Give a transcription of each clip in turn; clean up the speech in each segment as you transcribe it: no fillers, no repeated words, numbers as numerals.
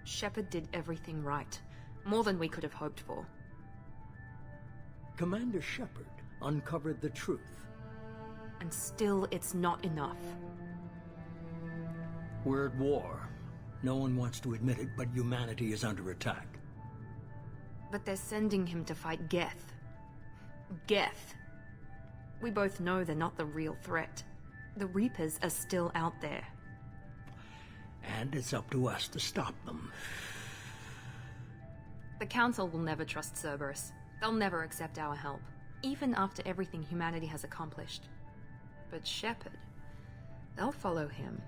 Shepard did everything right. More than we could have hoped for. Commander Shepard uncovered the truth. And still, it's not enough. We're at war. No one wants to admit it, but humanity is under attack. But they're sending him to fight Geth. Geth. We both know they're not the real threat. The Reapers are still out there. And it's up to us to stop them. The Council will never trust Cerberus. They'll never accept our help, even after everything humanity has accomplished. But Shepard, they'll follow him.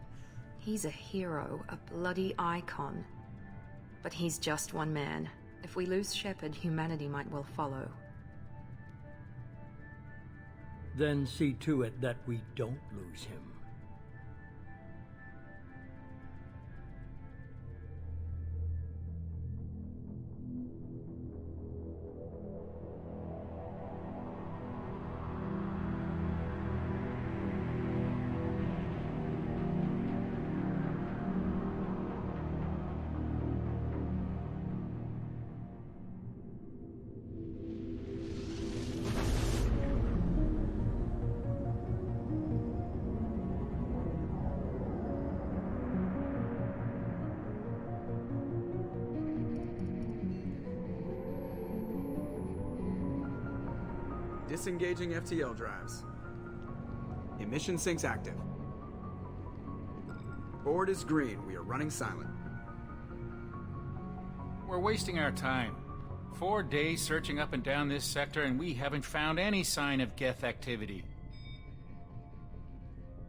He's a hero, a bloody icon. But he's just one man. If we lose Shepard, humanity might well follow. Then see to it that we don't lose him. Disengaging FTL drives. Emission sinks active. Board is green. We are running silent. We're wasting our time. 4 days searching up and down this sector, and we haven't found any sign of Geth activity.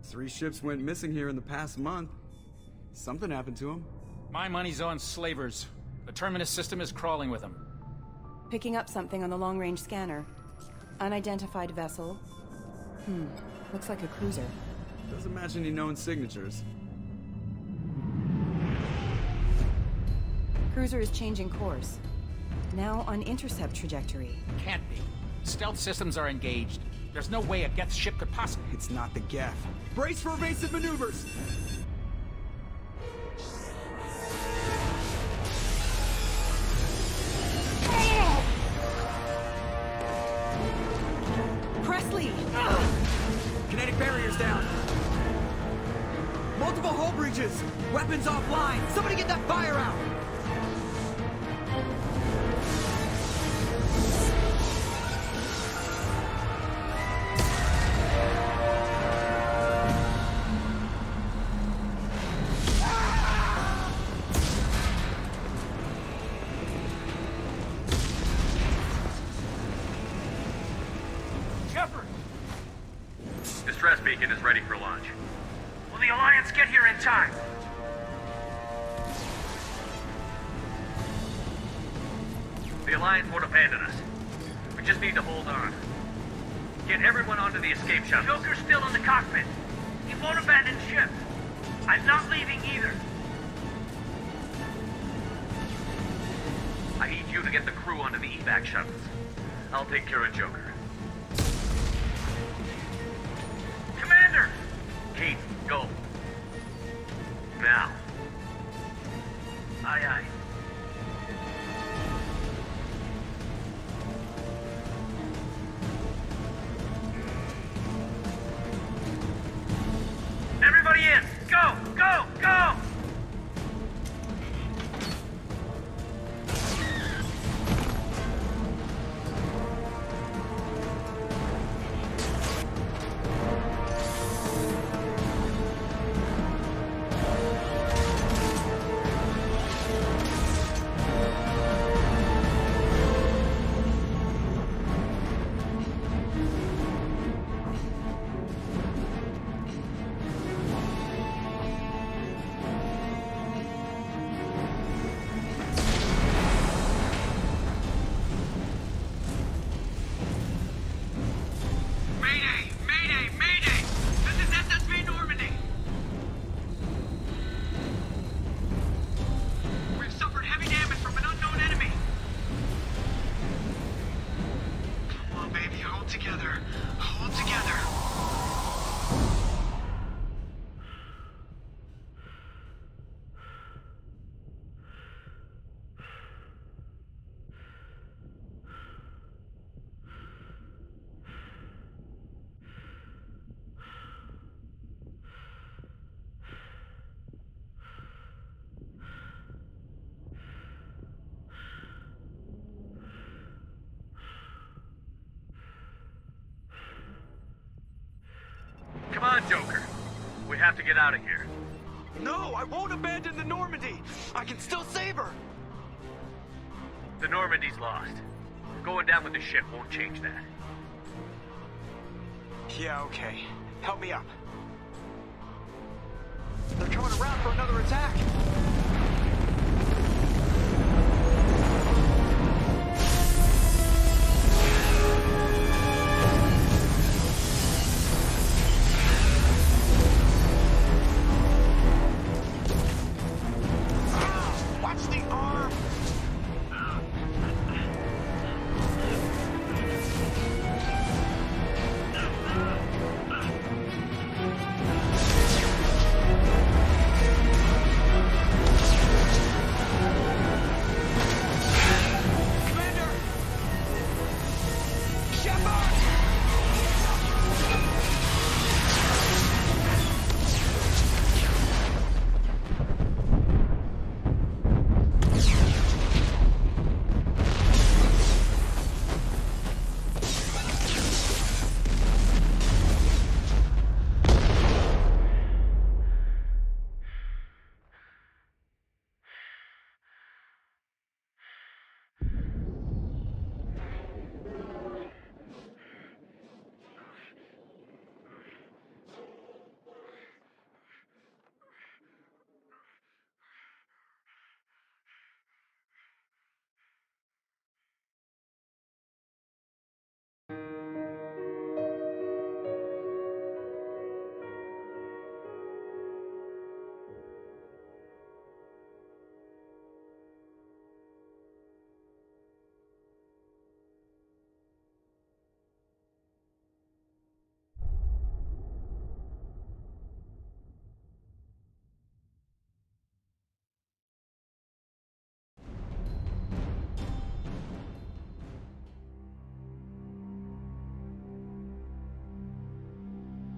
3 ships went missing here in the past month. Something happened to them. My money's on slavers. The Terminus system is crawling with them. Picking up something on the long-range scanner. Unidentified vessel. Looks like a cruiser. Doesn't match any known signatures. Cruiser is changing course. Now on intercept trajectory. Can't be. Stealth systems are engaged. There's no way a Geth ship could possibly... It's not the Geth. Brace for evasive maneuvers! Presley! Kinetic barriers down. Multiple hull breaches. Weapons offline. Somebody get that fire out. Distress beacon is ready for launch. Will the Alliance get here in time? The Alliance won't abandon us. We just need to hold on. Get everyone onto the escape shuttle. Joker's still in the cockpit. He won't abandon ship. I'm not leaving either. I need you to get the crew onto the evac shuttles. I'll take care of Joker. Commander! Kate, go. Now. Aye, aye. Hold together. Hold together. Come on, Joker. We have to get out of here. No, I won't abandon the Normandy. I can still save her. The Normandy's lost. Going down with the ship won't change that. Yeah, okay. Help me up. They're coming around for another attack. Watch the arm! Commander! Shepard!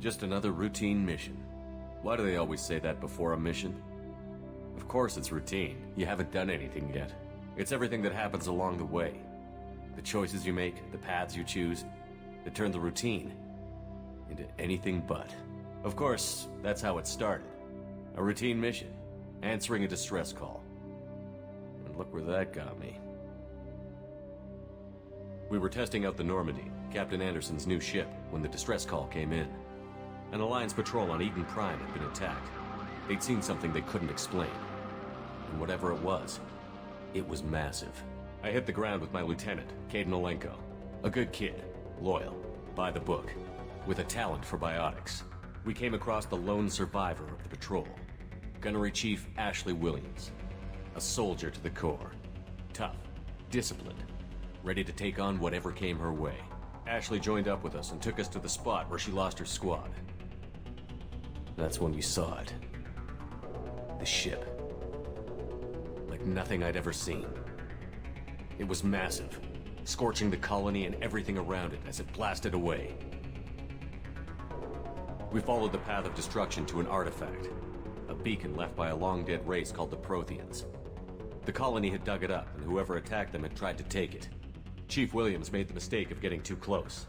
Just another routine mission. Why do they always say that before a mission? Of course it's routine. You haven't done anything yet. It's everything that happens along the way. The choices you make, the paths you choose, that turn the routine into anything but. Of course, that's how it started. A routine mission, answering a distress call. And look where that got me. We were testing out the Normandy, Captain Anderson's new ship, when the distress call came in. An Alliance patrol on Eden Prime had been attacked. They'd seen something they couldn't explain. And whatever it was massive. I hit the ground with my lieutenant, Kaidan Alenko. A good kid, loyal, by the book, with a talent for biotics. We came across the lone survivor of the patrol, Gunnery Chief Ashley Williams. A soldier to the core. Tough, disciplined, ready to take on whatever came her way. Ashley joined up with us and took us to the spot where she lost her squad. That's when we saw it. The ship. Like nothing I'd ever seen. It was massive, scorching the colony and everything around it as it blasted away. We followed the path of destruction to an artifact, a beacon left by a long-dead race called the Protheans. The colony had dug it up, and whoever attacked them had tried to take it. Chief Williams made the mistake of getting too close.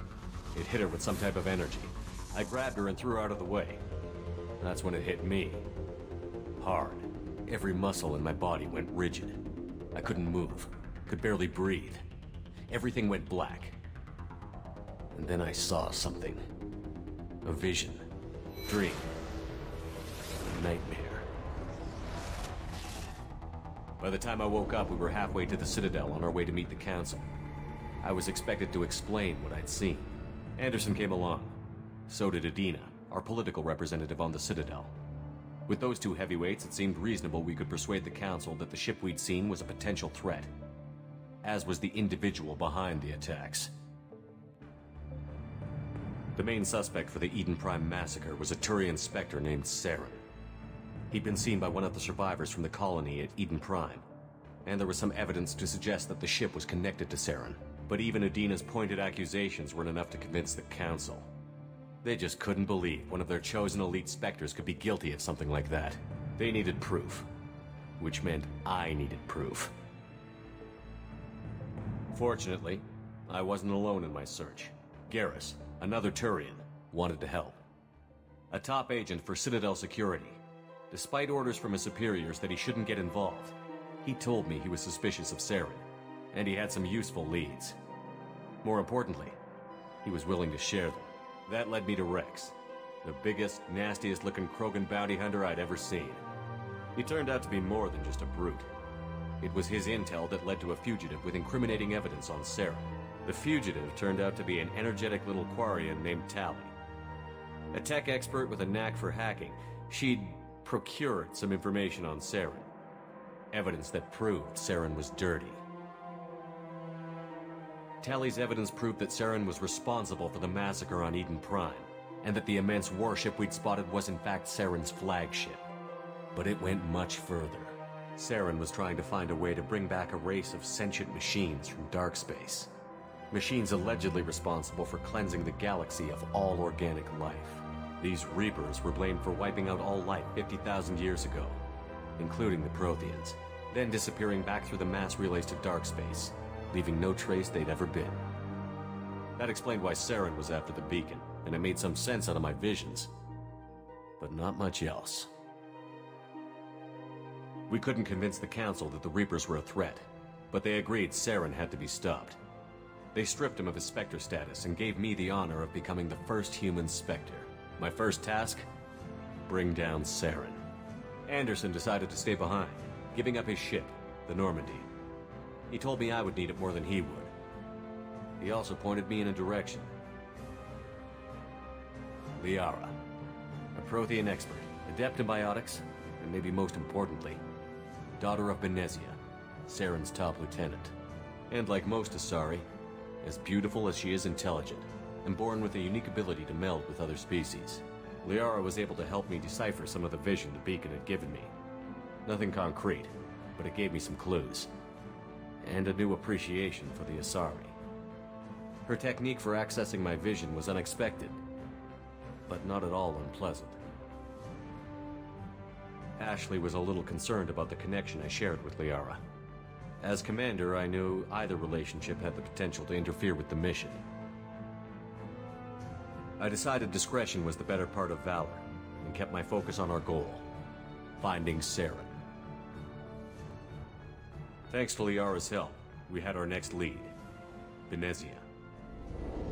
It hit her with some type of energy. I grabbed her and threw her out of the way. That's when it hit me. Hard. Every muscle in my body went rigid. I couldn't move. Could barely breathe. Everything went black. And then I saw something. A vision. Dream. A nightmare. By the time I woke up, we were halfway to the Citadel on our way to meet the Council. I was expected to explain what I'd seen. Anderson came along. So did Adina, our political representative on the Citadel. With those two heavyweights, it seemed reasonable we could persuade the Council that the ship we'd seen was a potential threat. As was the individual behind the attacks. The main suspect for the Eden Prime massacre was a Turian Spectre named Saren. He'd been seen by one of the survivors from the colony at Eden Prime, and there was some evidence to suggest that the ship was connected to Saren. But even Adina's pointed accusations weren't enough to convince the Council. They just couldn't believe one of their chosen elite Spectres could be guilty of something like that. They needed proof, which meant I needed proof. Fortunately, I wasn't alone in my search. Garrus, another Turian, wanted to help. A top agent for Citadel Security. Despite orders from his superiors that he shouldn't get involved, he told me he was suspicious of Saren, and he had some useful leads. More importantly, he was willing to share them. That led me to Rex, the biggest, nastiest-looking Krogan bounty hunter I'd ever seen. He turned out to be more than just a brute. It was his intel that led to a fugitive with incriminating evidence on Saren. The fugitive turned out to be an energetic little Quarian named Tali. A tech expert with a knack for hacking, she'd procured some information on Saren. Evidence that proved Saren was dirty. Tali's evidence proved that Saren was responsible for the massacre on Eden Prime, and that the immense warship we'd spotted was in fact Saren's flagship. But it went much further. Saren was trying to find a way to bring back a race of sentient machines from dark space. Machines allegedly responsible for cleansing the galaxy of all organic life. These Reapers were blamed for wiping out all life 50,000 years ago, including the Protheans, then disappearing back through the mass relays to dark space, leaving no trace they'd ever been. That explained why Saren was after the beacon, and it made some sense out of my visions. But not much else. We couldn't convince the Council that the Reapers were a threat, but they agreed Saren had to be stopped. They stripped him of his Spectre status and gave me the honor of becoming the first human Spectre. My first task? Bring down Saren. Anderson decided to stay behind, giving up his ship, the Normandy. He told me I would need it more than he would. He also pointed me in a direction. Liara, a Prothean expert, adept in biotics, and maybe most importantly, daughter of Benezia, Saren's top lieutenant. And like most Asari, as beautiful as she is intelligent, and born with a unique ability to meld with other species. Liara was able to help me decipher some of the vision the beacon had given me. Nothing concrete, but it gave me some clues. And a new appreciation for the Asari. Her technique for accessing my vision was unexpected, but not at all unpleasant. Ashley was a little concerned about the connection I shared with Liara. As commander, I knew either relationship had the potential to interfere with the mission. I decided discretion was the better part of valor, and kept my focus on our goal, finding Saren. Thanks to Liara's help, we had our next lead, Benezia.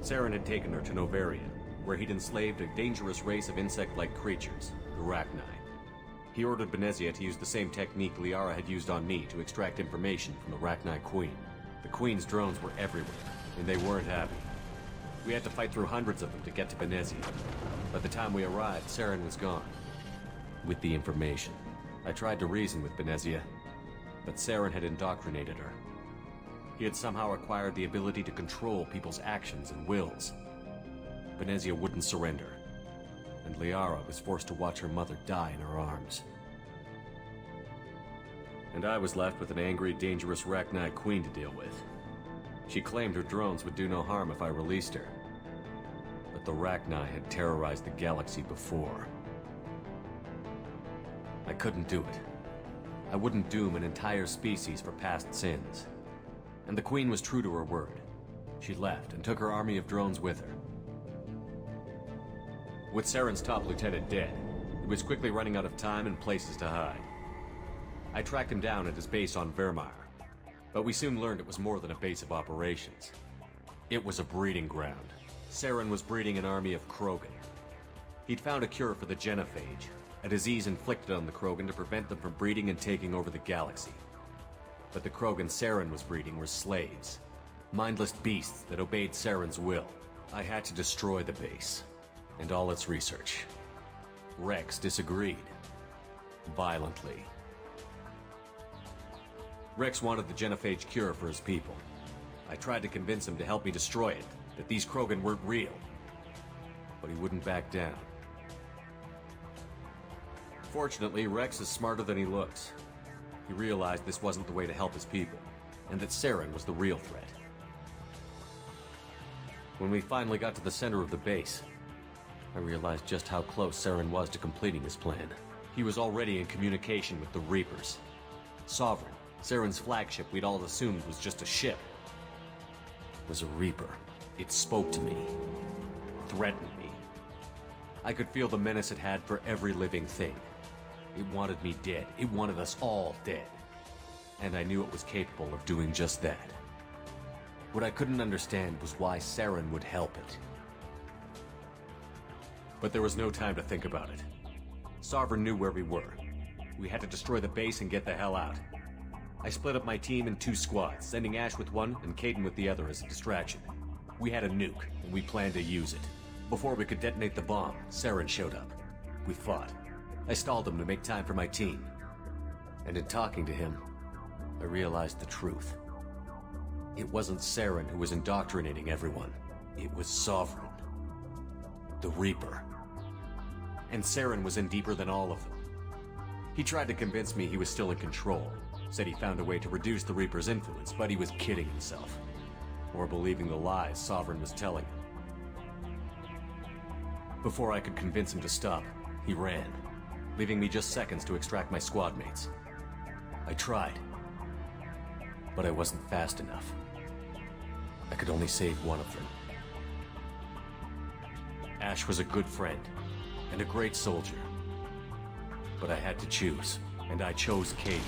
Saren had taken her to Novarian, where he'd enslaved a dangerous race of insect-like creatures, the Rachni. He ordered Benezia to use the same technique Liara had used on me to extract information from the Rachni Queen. The Queen's drones were everywhere, and they weren't happy. We had to fight through hundreds of them to get to Benezia. By the time we arrived, Saren was gone. With the information, I tried to reason with Benezia, but Saren had indoctrinated her. He had somehow acquired the ability to control people's actions and wills. Benezia wouldn't surrender, and Liara was forced to watch her mother die in her arms. And I was left with an angry, dangerous Rachni Queen to deal with. She claimed her drones would do no harm if I released her. But the Rachni had terrorized the galaxy before. I couldn't do it. I wouldn't doom an entire species for past sins. And the Queen was true to her word. She left and took her army of drones with her. With Saren's top lieutenant dead, he was quickly running out of time and places to hide. I tracked him down at his base on Vermeer, but we soon learned it was more than a base of operations. It was a breeding ground. Saren was breeding an army of Krogan. He'd found a cure for the genophage, a disease inflicted on the Krogan to prevent them from breeding and taking over the galaxy. But the Krogan Saren was breeding were slaves, mindless beasts that obeyed Saren's will. I had to destroy the base, and all its research. Rex disagreed. Violently. Rex wanted the genophage cure for his people. I tried to convince him to help me destroy it, that these Krogan weren't real. but he wouldn't back down. Fortunately, Rex is smarter than he looks. He realized this wasn't the way to help his people, and that Saren was the real threat. When we finally got to the center of the base, I realized just how close Saren was to completing his plan. He was already in communication with the Reapers. Sovereign, Saren's flagship we'd all assumed was just a ship, was a Reaper. It spoke to me, threatened me. I could feel the menace it had for every living thing. It wanted me dead. It wanted us all dead. And I knew it was capable of doing just that. What I couldn't understand was why Saren would help it. But there was no time to think about it. Sovereign knew where we were. We had to destroy the base and get the hell out. I split up my team in 2 squads, sending Ash with one and Kaidan with the other as a distraction. We had a nuke, and we planned to use it. Before we could detonate the bomb, Saren showed up. We fought. I stalled him to make time for my team. And in talking to him, I realized the truth. It wasn't Saren who was indoctrinating everyone. It was Sovereign. The Reaper. And Saren was in deeper than all of them. He tried to convince me he was still in control. Said he found a way to reduce the Reaper's influence, but he was kidding himself. Or believing the lies Sovereign was telling him. Before I could convince him to stop, he ran, leaving me just seconds to extract my squad mates. I tried, but I wasn't fast enough. I could only save one of them. Ash was a good friend, and a great soldier. But I had to choose, and I chose Kaidan.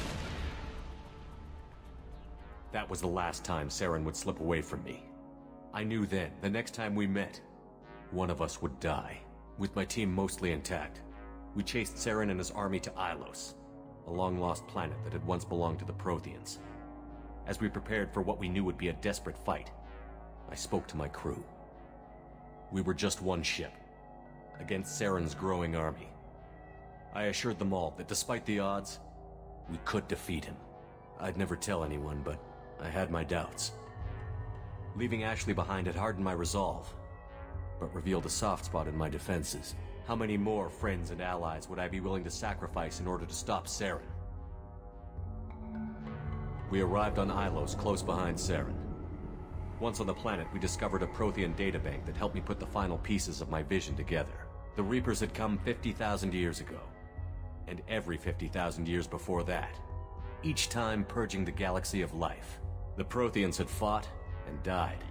That was the last time Saren would slip away from me. I knew then, the next time we met, one of us would die. With my team mostly intact, we chased Saren and his army to Ilos, a long-lost planet that had once belonged to the Protheans. As we prepared for what we knew would be a desperate fight, I spoke to my crew. We were just one ship, against Saren's growing army. I assured them all that despite the odds, we could defeat him. I'd never tell anyone, but I had my doubts. Leaving Ashley behind had hardened my resolve, but revealed a soft spot in my defenses. How many more friends and allies would I be willing to sacrifice in order to stop Saren? We arrived on Ilos, close behind Saren. Once on the planet, we discovered a Prothean databank that helped me put the final pieces of my vision together. The Reapers had come 50,000 years ago, and every 50,000 years before that, each time purging the galaxy of life. The Protheans had fought and died,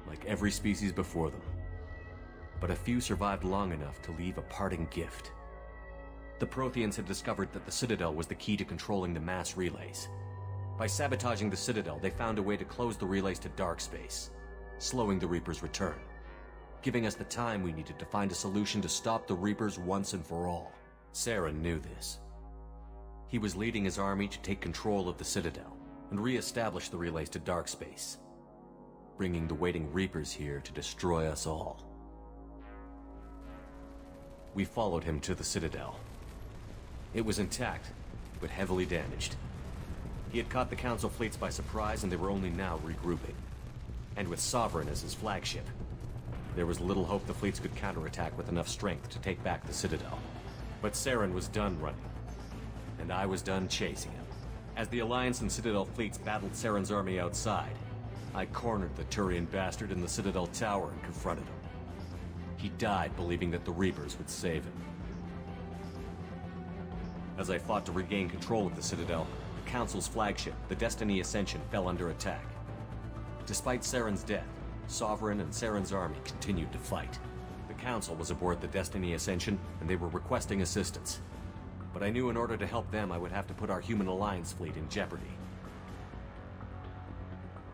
like every species before them. But a few survived long enough to leave a parting gift. The Protheans had discovered that the Citadel was the key to controlling the mass relays. By sabotaging the Citadel, they found a way to close the relays to dark space, slowing the Reapers' return, giving us the time we needed to find a solution to stop the Reapers once and for all. Saren knew this. He was leading his army to take control of the Citadel and re-establish the relays to dark space, bringing the waiting Reapers here to destroy us all. We followed him to the Citadel. It was intact, but heavily damaged. He had caught the Council fleets by surprise, and they were only now regrouping. And with Sovereign as his flagship, there was little hope the fleets could counterattack with enough strength to take back the Citadel. But Saren was done running, and I was done chasing him. As the Alliance and Citadel fleets battled Saren's army outside, I cornered the Turian bastard in the Citadel tower and confronted him. He died believing that the Reapers would save him. As I fought to regain control of the Citadel, the Council's flagship, the Destiny Ascension, fell under attack. Despite Saren's death, Sovereign and Saren's army continued to fight. The Council was aboard the Destiny Ascension, and they were requesting assistance. But I knew in order to help them, I would have to put our Human Alliance fleet in jeopardy.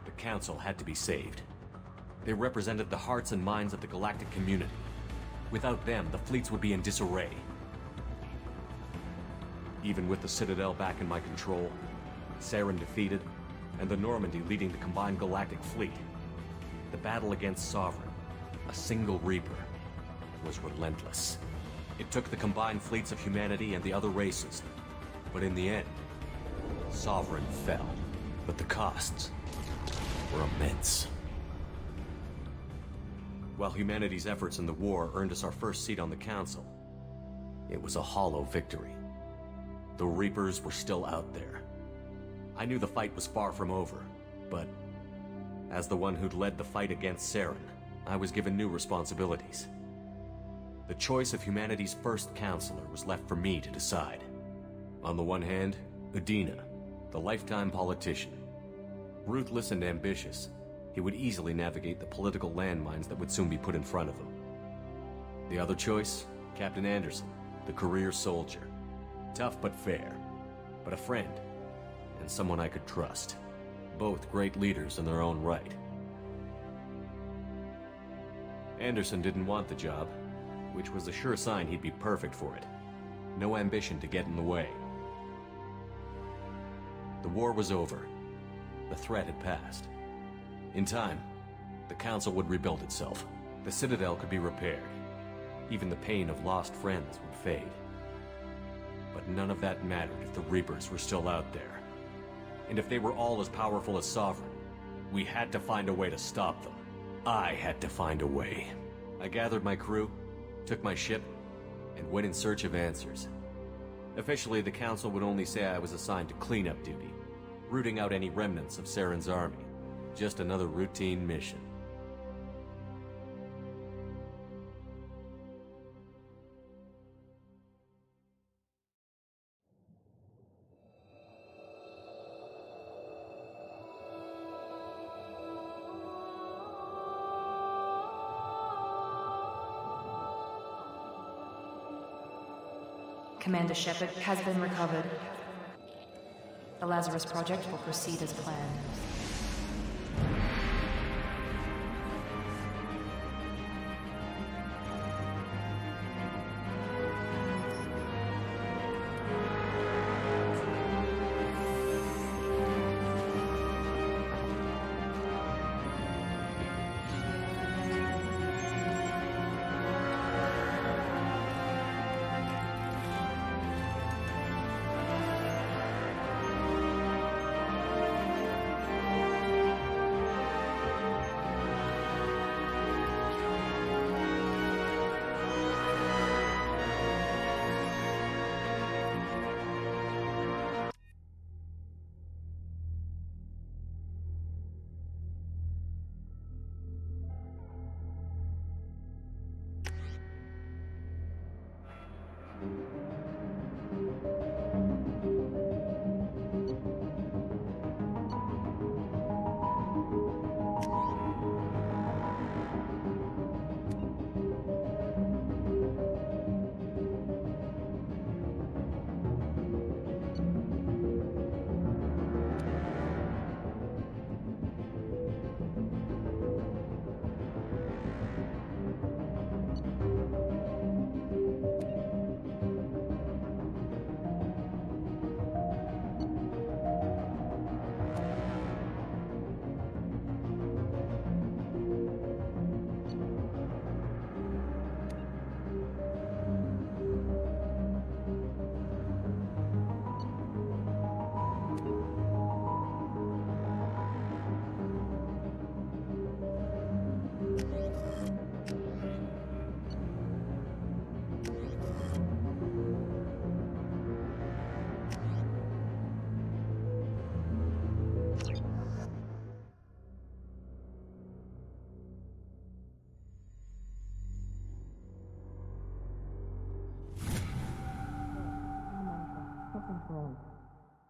The Council had to be saved. They represented the hearts and minds of the galactic community. Without them, the fleets would be in disarray. Even with the Citadel back in my control, Saren defeated, and the Normandy leading the combined galactic fleet, the battle against Sovereign, a single Reaper, was relentless. It took the combined fleets of humanity and the other races, but in the end, Sovereign fell. But the costs were immense. While humanity's efforts in the war earned us our first seat on the Council, it was a hollow victory. The Reapers were still out there. I knew the fight was far from over, but as the one who'd led the fight against Saren, I was given new responsibilities. The choice of humanity's first counselor was left for me to decide. On the one hand, Udina, the lifetime politician. Ruthless and ambitious, he would easily navigate the political landmines that would soon be put in front of him. The other choice, Captain Anderson, the career soldier. Tough but fair, but a friend, and someone I could trust. Both great leaders in their own right. Anderson didn't want the job, which was a sure sign he'd be perfect for it. No ambition to get in the way. The war was over. The threat had passed. In time, the Council would rebuild itself. The Citadel could be repaired. Even the pain of lost friends would fade. But none of that mattered if the Reapers were still out there. And if they were all as powerful as Sovereign, we had to find a way to stop them. I had to find a way. I gathered my crew, took my ship, and went in search of answers. Officially, the Council would only say I was assigned to cleanup duty, rooting out any remnants of Saren's army. Just another routine mission. Commander Shepard has been recovered. The Lazarus Project will proceed as planned.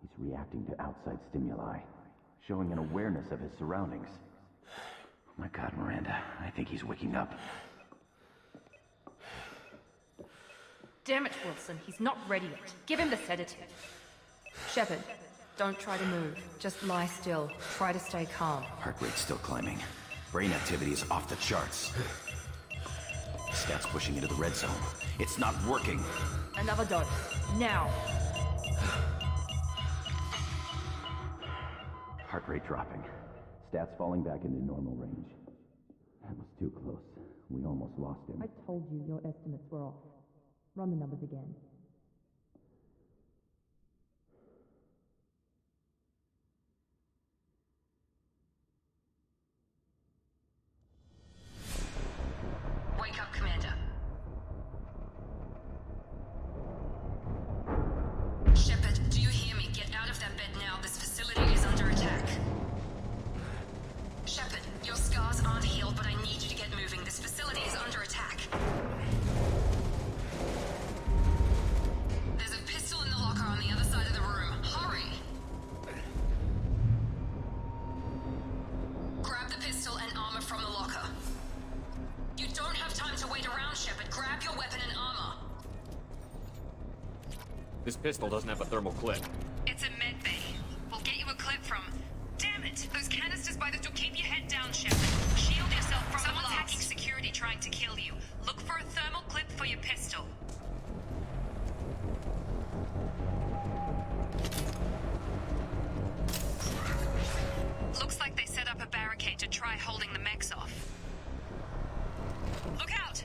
He's reacting to outside stimuli, showing an awareness of his surroundings. Oh my God, Miranda, I think he's waking up. Damn it, Wilson, he's not ready yet. Give him the sedative. Shepard, don't try to move. Just lie still. Try to stay calm. Heart rate's still climbing. Brain activity is off the charts. Stats pushing into the red zone. It's not working. Another dose. Now. Heart rate dropping. Stats falling back into normal range. That was too close. We almost lost him. I told you your estimates were off. Run the numbers again. Grab your weapon and armor. This pistol doesn't have a thermal clip. It's a med bay. We'll get you a clip from... Damn it! Those canisters by the door. Keep your head down, Shepard. Shield yourself from someone hacking security trying to kill you. Look for a thermal clip for your pistol. Looks like they set up a barricade to try holding the mechs off. Look out!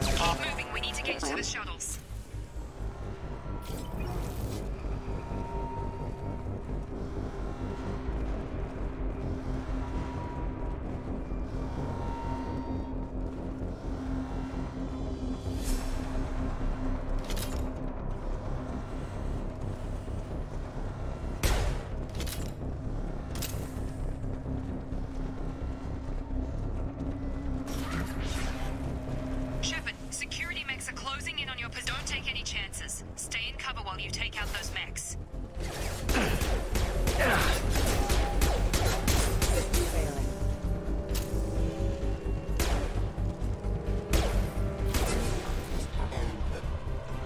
Keep moving, we need to get to the shuttles. Stay in cover while you take out those mechs.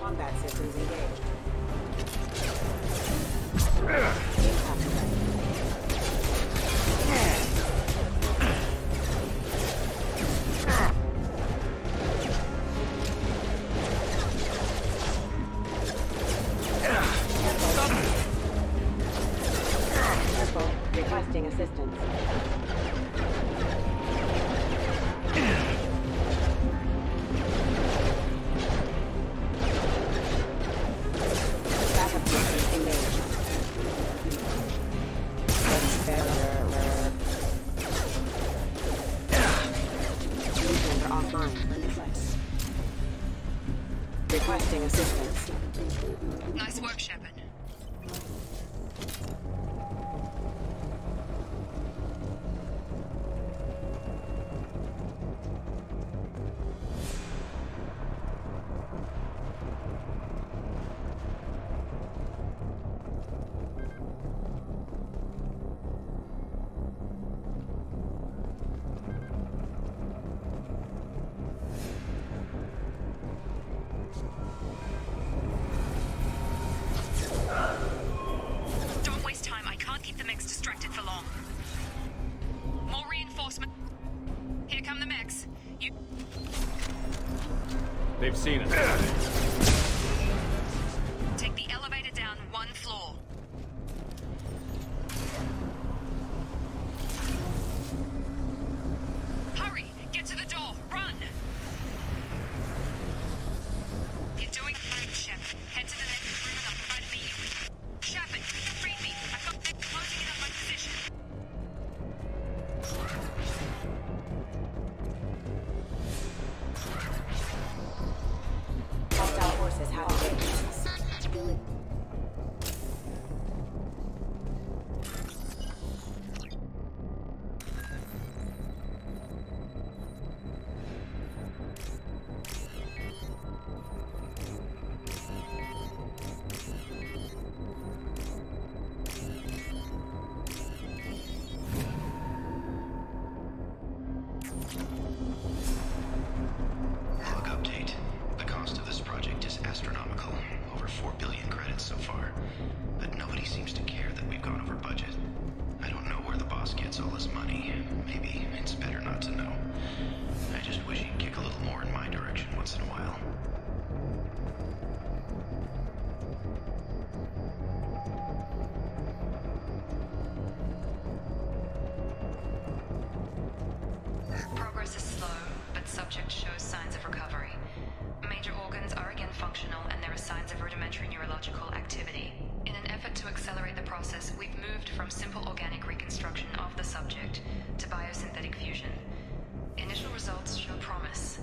Combat systems engaged. Requesting assistance. Backup systems engaged. User offline. Requesting assistance. Nice work, Shepard. They've seen us. Take the elevator down one floor. Hurry! Get to the door! Run! You're doing fine, Shepard. Head to the next room and I'll try to meet you. Shepard, read me. I've got them closing in on my position. Hostile forces have engaged. Log update. The cost of this project is astronomical. Over 4 billion credits so far. But nobody seems to care that we've gone over budget. I don't know where the boss gets all his money. Maybe it's better not to know. I just wish he'd kick a little more in my direction once in a while. Progress is slow, but subject shows signs of recovery. Major organs are again functional, and there are signs of rudimentary neurological activity. In an effort to accelerate the process, we've moved from simple organic reconstruction of the subject to biosynthetic fusion. Initial results show promise.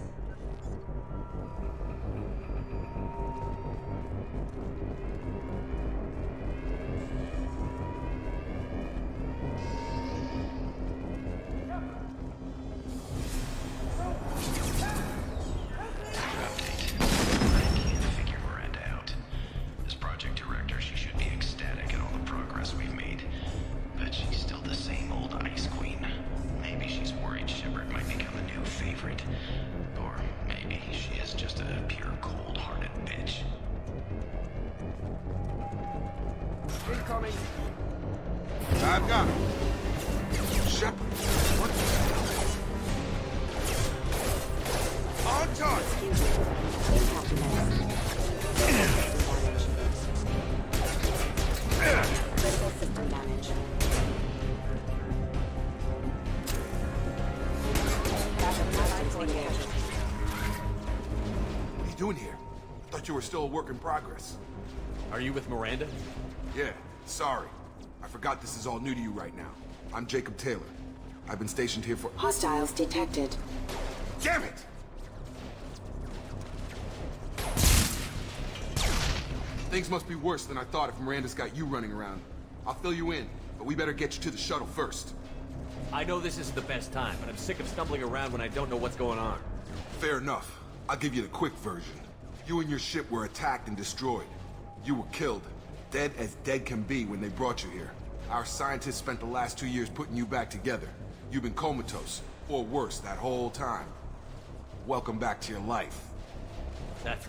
Update. I can't figure Miranda out. This project director, she incoming! I've got him. Shepard, what the hell? On target! Critical system damage. What are you doing here? I thought you were still a work in progress. Are you with Miranda? Yeah, sorry. I forgot this is all new to you right now. I'm Jacob Taylor. I've been stationed here for— Hostiles detected. Damn it! Things must be worse than I thought if Miranda's got you running around. I'll fill you in, but we better get you to the shuttle first. I know this isn't the best time, but I'm sick of stumbling around when I don't know what's going on. Fair enough. I'll give you the quick version. You and your ship were attacked and destroyed. You were killed. Dead as dead can be when they brought you here. Our scientists spent the last 2 years putting you back together. You've been comatose, or worse, that whole time. Welcome back to your life. That's...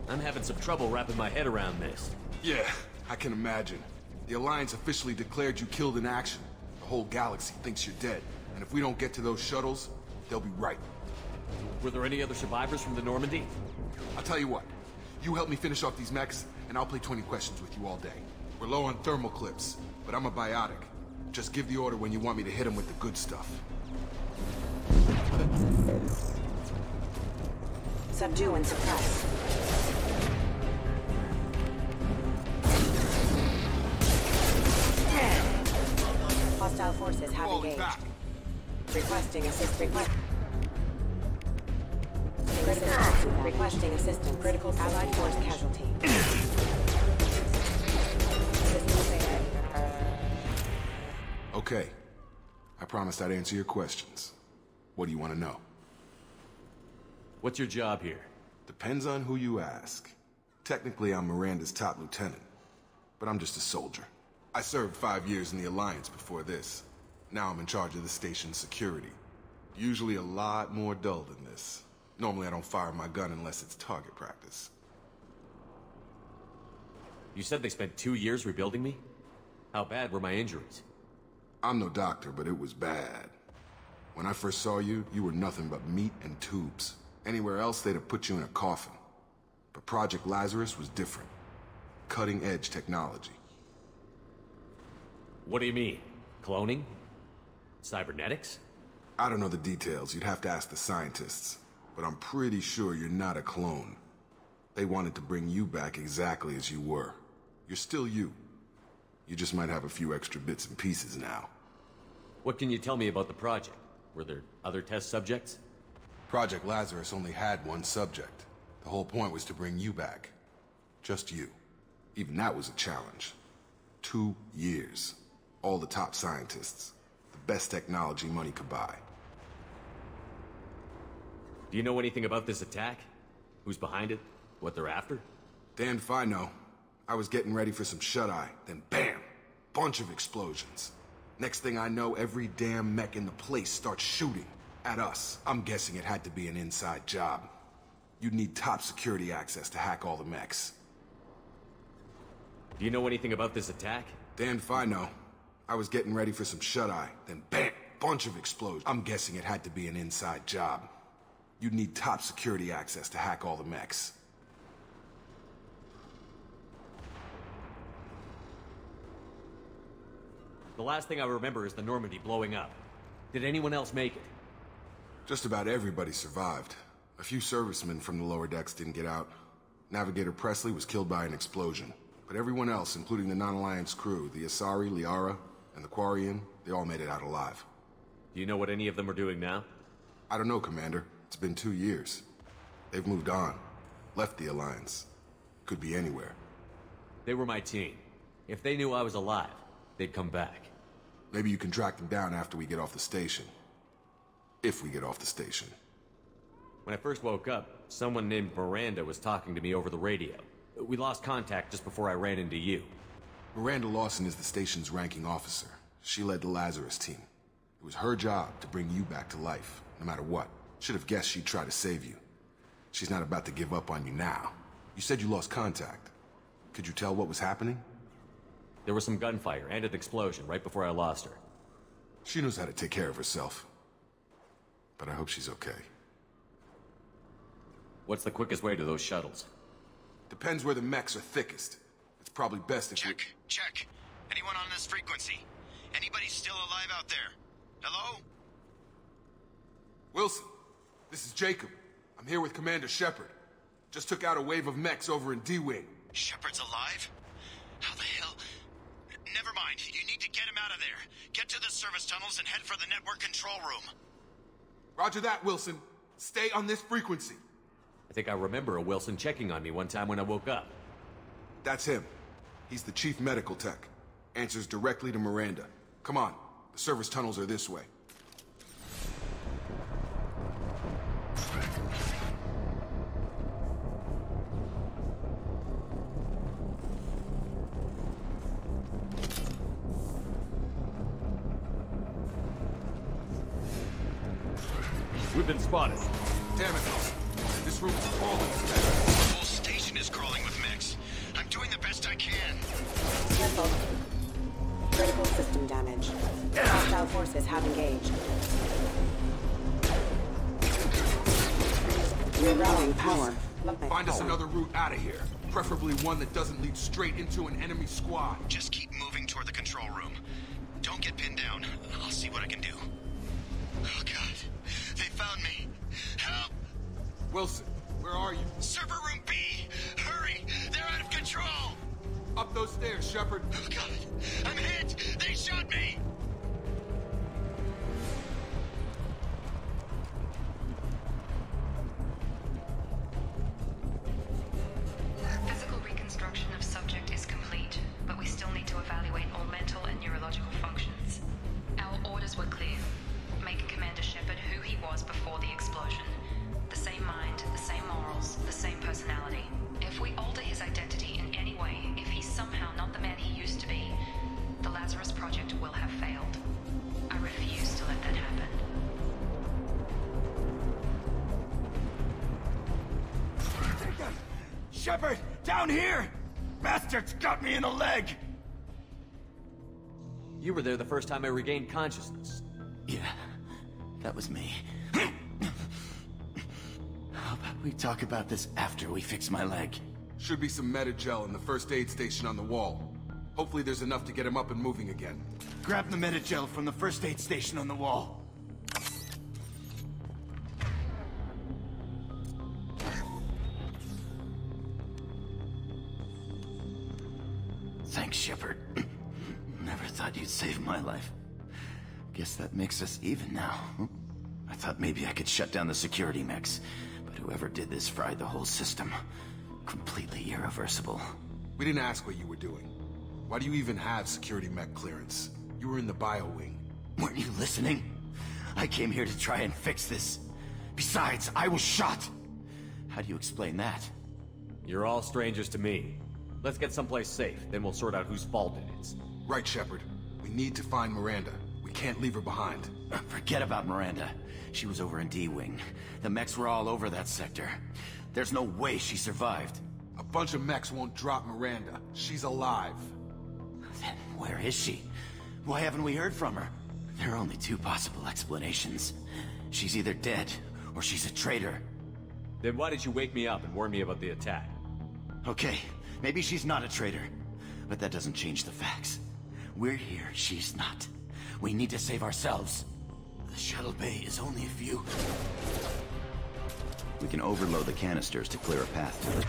I'm having some trouble wrapping my head around this. Yeah, I can imagine. The Alliance officially declared you killed in action. The whole galaxy thinks you're dead. And if we don't get to those shuttles, they'll be right. Were there any other survivors from the Normandy? I'll tell you what. You help me finish off these mechs, and I'll play 20 questions with you all day. We're low on thermal clips, but I'm a biotic. Just give the order when you want me to hit them with the good stuff. Subdue and suppress. Hostile forces have engaged. Back. Requesting assistance. Requesting assistance. Critical allied force casualty. Okay. I promised I'd answer your questions. What do you want to know? What's your job here? Depends on who you ask. Technically, I'm Miranda's top lieutenant, but I'm just a soldier. I served 5 years in the Alliance before this. Now I'm in charge of the station's security. Usually a lot more dull than this. Normally I don't fire my gun unless it's target practice. You said they spent 2 years rebuilding me? How bad were my injuries? I'm no doctor, but it was bad. When I first saw you, you were nothing but meat and tubes. Anywhere else, they'd have put you in a coffin. But Project Lazarus was different. Cutting-edge technology. What do you mean? Cloning? Cybernetics? I don't know the details. You'd have to ask the scientists. But I'm pretty sure you're not a clone. They wanted to bring you back exactly as you were. You're still you. You just might have a few extra bits and pieces now. What can you tell me about the project? Were there other test subjects? Project Lazarus only had one subject. The whole point was to bring you back. Just you. Even that was a challenge. 2 years. All the top scientists. The best technology money could buy. Do you know anything about this attack? Who's behind it? What they're after? Damned if I know. I was getting ready for some shut-eye, then BAM! Bunch of explosions. Next thing I know, every damn mech in the place starts shooting. At us. I'm guessing it had to be an inside job. You'd need top security access to hack all the mechs. Do you know anything about this attack? Damned if I know. I was getting ready for some shut-eye, then BAM! Bunch of explosions. I'm guessing it had to be an inside job. You'd need top security access to hack all the mechs. The last thing I remember is the Normandy blowing up. Did anyone else make it? Just about everybody survived. A few servicemen from the lower decks didn't get out. Navigator Presley was killed by an explosion. But everyone else, including the non-Alliance crew, the Asari, Liara, and the Quarian, they all made it out alive. Do you know what any of them are doing now? I don't know, Commander. It's been 2 years. They've moved on. Left the Alliance. Could be anywhere. They were my team. If they knew I was alive, they'd come back. Maybe you can track them down after we get off the station. If we get off the station. When I first woke up, someone named Miranda was talking to me over the radio. We lost contact just before I ran into you. Miranda Lawson is the station's ranking officer. She led the Lazarus team. It was her job to bring you back to life, no matter what. Should have guessed she'd try to save you. She's not about to give up on you now. You said you lost contact. Could you tell what was happening? There was some gunfire and an explosion right before I lost her. She knows how to take care of herself. But I hope she's okay. What's the quickest way to those shuttles? Depends where the mechs are thickest. It's probably best if Check. Anyone on this frequency? Anybody still alive out there? Hello? Wilson, this is Jacob. I'm here with Commander Shepard. Just took out a wave of mechs over in D-Wing. Shepard's alive? How the hell? Never mind. You need to get him out of there. Get to the service tunnels and head for the network control room. Roger that, Wilson. Stay on this frequency. I think I remember a Wilson checking on me one time when I woke up. That's him. He's the chief medical tech. Answers directly to Miranda. Come on. The service tunnels are this way. We've been spotted. Damn it, Wilson. This room is crawling with mechs. The whole station is crawling with mechs. I'm doing the best I can. Careful. Critical system damage. Hostile forces have engaged. Rerouting power. Find us another route out of here. Preferably one that doesn't lead straight into an enemy squad. Just keep moving toward the control room. Don't get pinned down. I'll see what I can do. Oh, God. They found me. Help! Wilson, where are you? Server room B! Hurry! They're out of control! Up those stairs, Shepard. Oh, God. I'm hit! They shot me! Physical reconstruction of subject is complete, but we still need to evaluate all mental and neurological functions. Our orders were clear. Make Commander Shepard who he was before the explosion. The same mind, the same morals, the same personality. If we alter his identity in any way, if he's somehow not the man he used to be, the Lazarus Project will have failed. I refuse to let that happen. Shepard, down here! Bastards got me in the leg! You were there the first time I regained consciousness. Yeah, that was me. How about we talk about this after we fix my leg? Should be some Metagel in the first aid station on the wall. Hopefully there's enough to get him up and moving again. Grab the Metagel from the first aid station on the wall. Thanks, Shepard. Never thought you'd save my life. Guess that makes us even now. I thought maybe I could shut down the security mechs, but whoever did this fried the whole system. Completely irreversible. We didn't ask what you were doing. Why do you even have security mech clearance? You were in the bio wing. Weren't you listening? I came here to try and fix this. Besides, I was shot. How do you explain that? You're all strangers to me. Let's get someplace safe, then we'll sort out whose fault it is. Right, Shepard. We need to find Miranda. We can't leave her behind. Forget about Miranda. She was over in D-Wing. The mechs were all over that sector. There's no way she survived. A bunch of mechs won't drop Miranda. She's alive. Then where is she? Why haven't we heard from her? There are only two possible explanations. She's either dead, or she's a traitor. Then why did you wake me up and warn me about the attack? Okay, maybe she's not a traitor. But that doesn't change the facts. We're here, she's not. We need to save ourselves. The shuttle bay is only a few. We can overload the canisters to clear a path to it.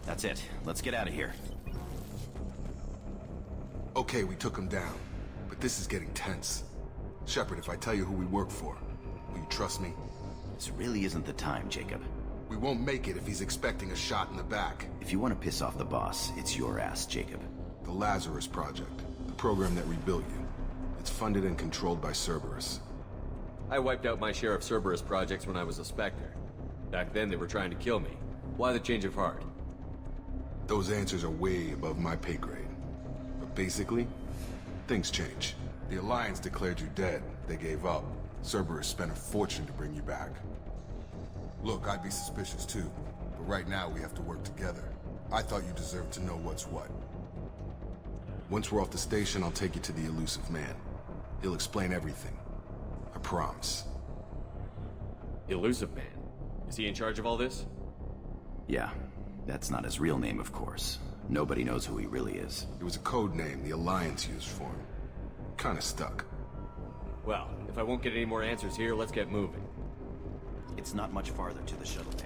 That's it. Let's get out of here. Okay, we took him down. But this is getting tense. Shepard, if I tell you who we work for, will you trust me? This really isn't the time, Jacob. We won't make it if he's expecting a shot in the back. If you want to piss off the boss, it's your ass, Jacob. The Lazarus Project. The program that rebuilt you. It's funded and controlled by Cerberus. I wiped out my share of Cerberus projects when I was a Spectre. Back then they were trying to kill me. Why the change of heart? Those answers are way above my pay grade. But basically, things change. The Alliance declared you dead. They gave up. Cerberus spent a fortune to bring you back. Look, I'd be suspicious too, but right now we have to work together. I thought you deserved to know what's what. Once we're off the station, I'll take you to the Elusive Man. He'll explain everything. I promise. Elusive Man? Is he in charge of all this? Yeah. That's not his real name, of course. Nobody knows who he really is. It was a code name the Alliance used for him. Kinda stuck. Well, if I won't get any more answers here, let's get moving. It's not much farther to the shuttle bay.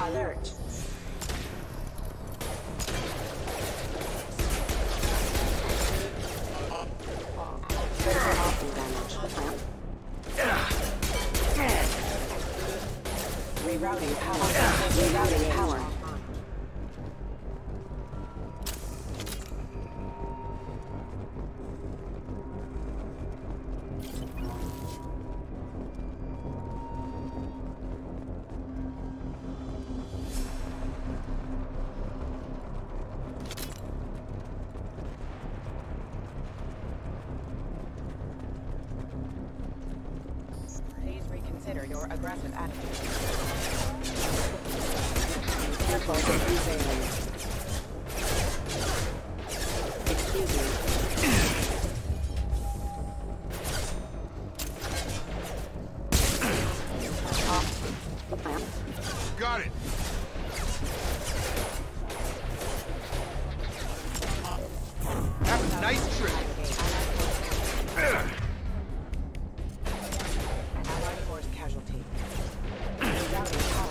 Alert. Critical often damage. Rerouting power. Rerouting power. Please reconsider your aggressive attitude. Careful of these aliens. Excuse me. Got it! Have a nice trip. Allied force casualty. Rerouting power.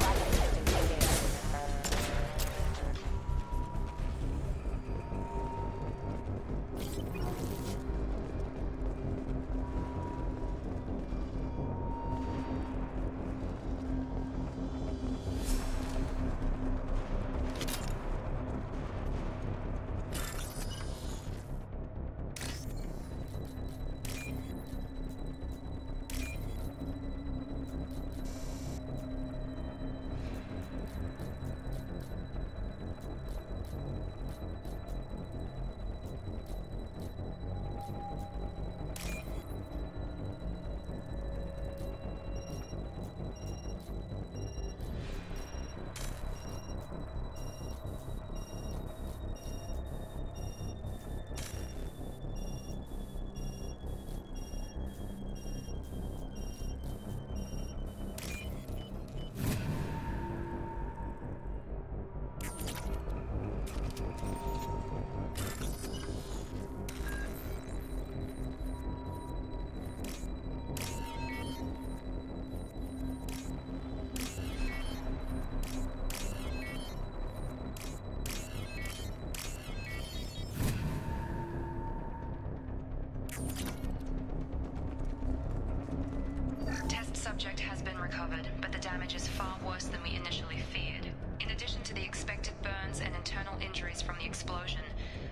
Test subject has been recovered, but the damage is far worse than we initially feared. In addition to the expected burns and internal injuries from the explosion,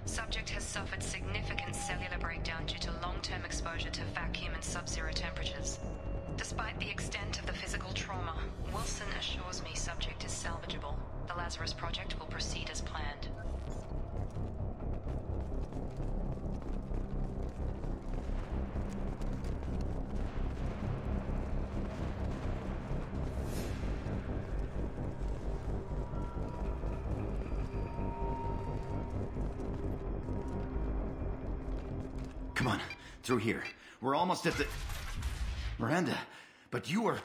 subject has suffered significant cellular breakdown due to long-term exposure to vacuum and sub-zero temperatures. Despite the extent of the physical trauma, Wilson assures me subject is salvageable. The Lazarus Project will proceed as planned. Come on, through here. We're almost at the... Miranda, but you were...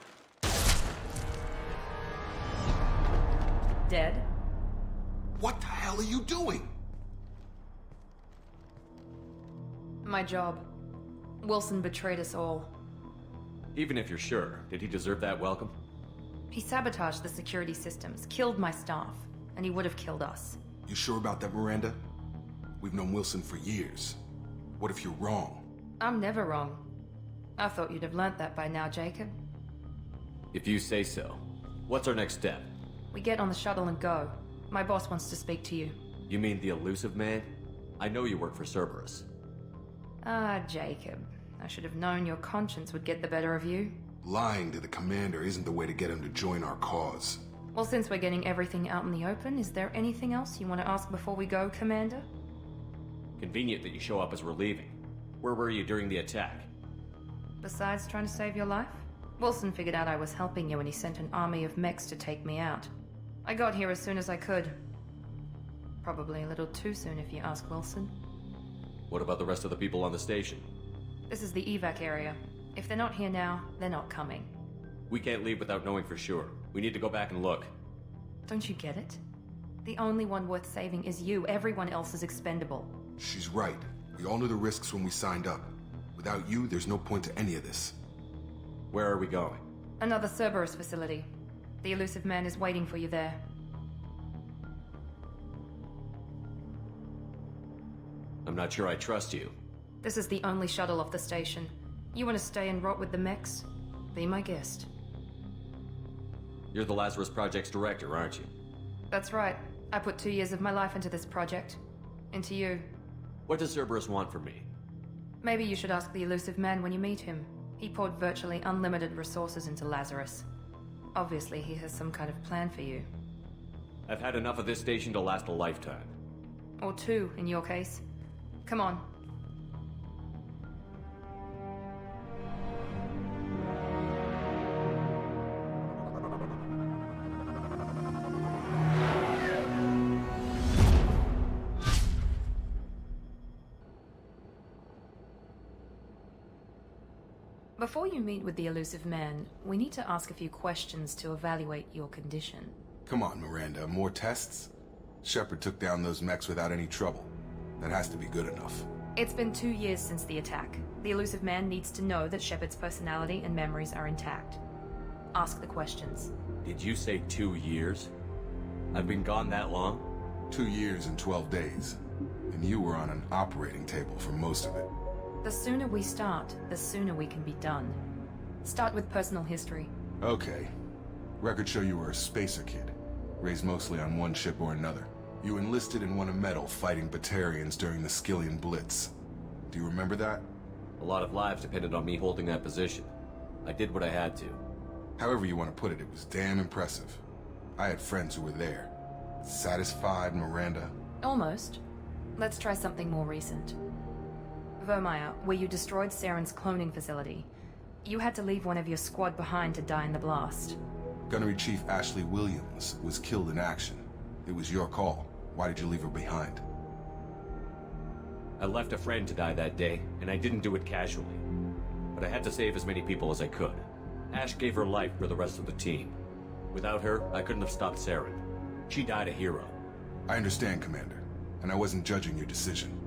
Dead? What the hell are you doing? My job. Wilson betrayed us all. Even if you're sure, did he deserve that welcome? He sabotaged the security systems, killed my staff, and he would have killed us. You sure about that, Miranda? We've known Wilson for years. What if you're wrong? I'm never wrong. I thought you'd have learnt that by now, Jacob. If you say so. What's our next step? We get on the shuttle and go. My boss wants to speak to you. You mean the Illusive Man? I know you work for Cerberus. Ah, Jacob. I should have known your conscience would get the better of you. Lying to the commander isn't the way to get him to join our cause. Well, since we're getting everything out in the open, is there anything else you want to ask before we go, Commander? Convenient that you show up as we're leaving. Where were you during the attack? Besides trying to save your life? Wilson figured out I was helping you when he sent an army of mechs to take me out. I got here as soon as I could. Probably a little too soon if you ask Wilson. What about the rest of the people on the station? This is the evac area. If they're not here now, they're not coming. We can't leave without knowing for sure. We need to go back and look. Don't you get it? The only one worth saving is you. Everyone else is expendable. She's right. We all knew the risks when we signed up. Without you, there's no point to any of this. Where are we going? Another Cerberus facility. The Illusive Man is waiting for you there. I'm not sure I trust you. This is the only shuttle off the station. You want to stay and rot with the mechs? Be my guest. You're the Lazarus Project's director, aren't you? That's right. I put 2 years of my life into this project. Into you. What does Cerberus want from me? Maybe you should ask the Illusive Man when you meet him. He poured virtually unlimited resources into Lazarus. Obviously, he has some kind of plan for you. I've had enough of this station to last a lifetime. Or 2, in your case. Come on. Before you meet with the Illusive Man, we need to ask a few questions to evaluate your condition. Come on, Miranda. More tests? Shepard took down those mechs without any trouble. That has to be good enough. It's been 2 years since the attack. The Illusive Man needs to know that Shepard's personality and memories are intact. Ask the questions. Did you say 2 years? I've been gone that long? 2 years and 12 days. And you were on an operating table for most of it. The sooner we start, the sooner we can be done. Start with personal history. Okay. Records show you were a spacer kid. Raised mostly on one ship or another. You enlisted and won a medal fighting Batarians during the Skillian Blitz. Do you remember that? A lot of lives depended on me holding that position. I did what I had to. However you want to put it, it was damn impressive. I had friends who were there. Satisfied, Miranda? Almost. Let's try something more recent. Vermeer, where you destroyed Saren's cloning facility. You had to leave one of your squad behind to die in the blast. Gunnery Chief Ashley Williams was killed in action. It was your call. Why did you leave her behind? I left a friend to die that day, and I didn't do it casually. But I had to save as many people as I could. Ash gave her life for the rest of the team. Without her, I couldn't have stopped Saren. She died a hero. I understand, Commander, and I wasn't judging your decision.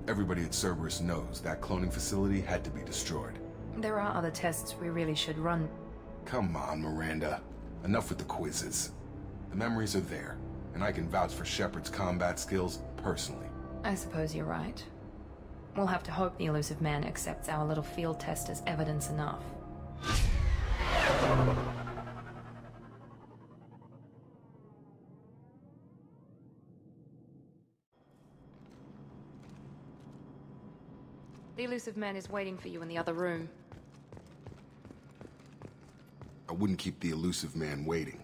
Everybody at Cerberus knows that cloning facility had to be destroyed. There are other tests we really should run. Come on, Miranda. Enough with the quizzes. The memories are there, and I can vouch for Shepard's combat skills personally. I suppose you're right. We'll have to hope the Illusive Man accepts our little field test as evidence enough. The Illusive Man is waiting for you in the other room. I wouldn't keep the Illusive Man waiting.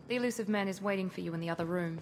The Illusive Man is waiting for you in the other room.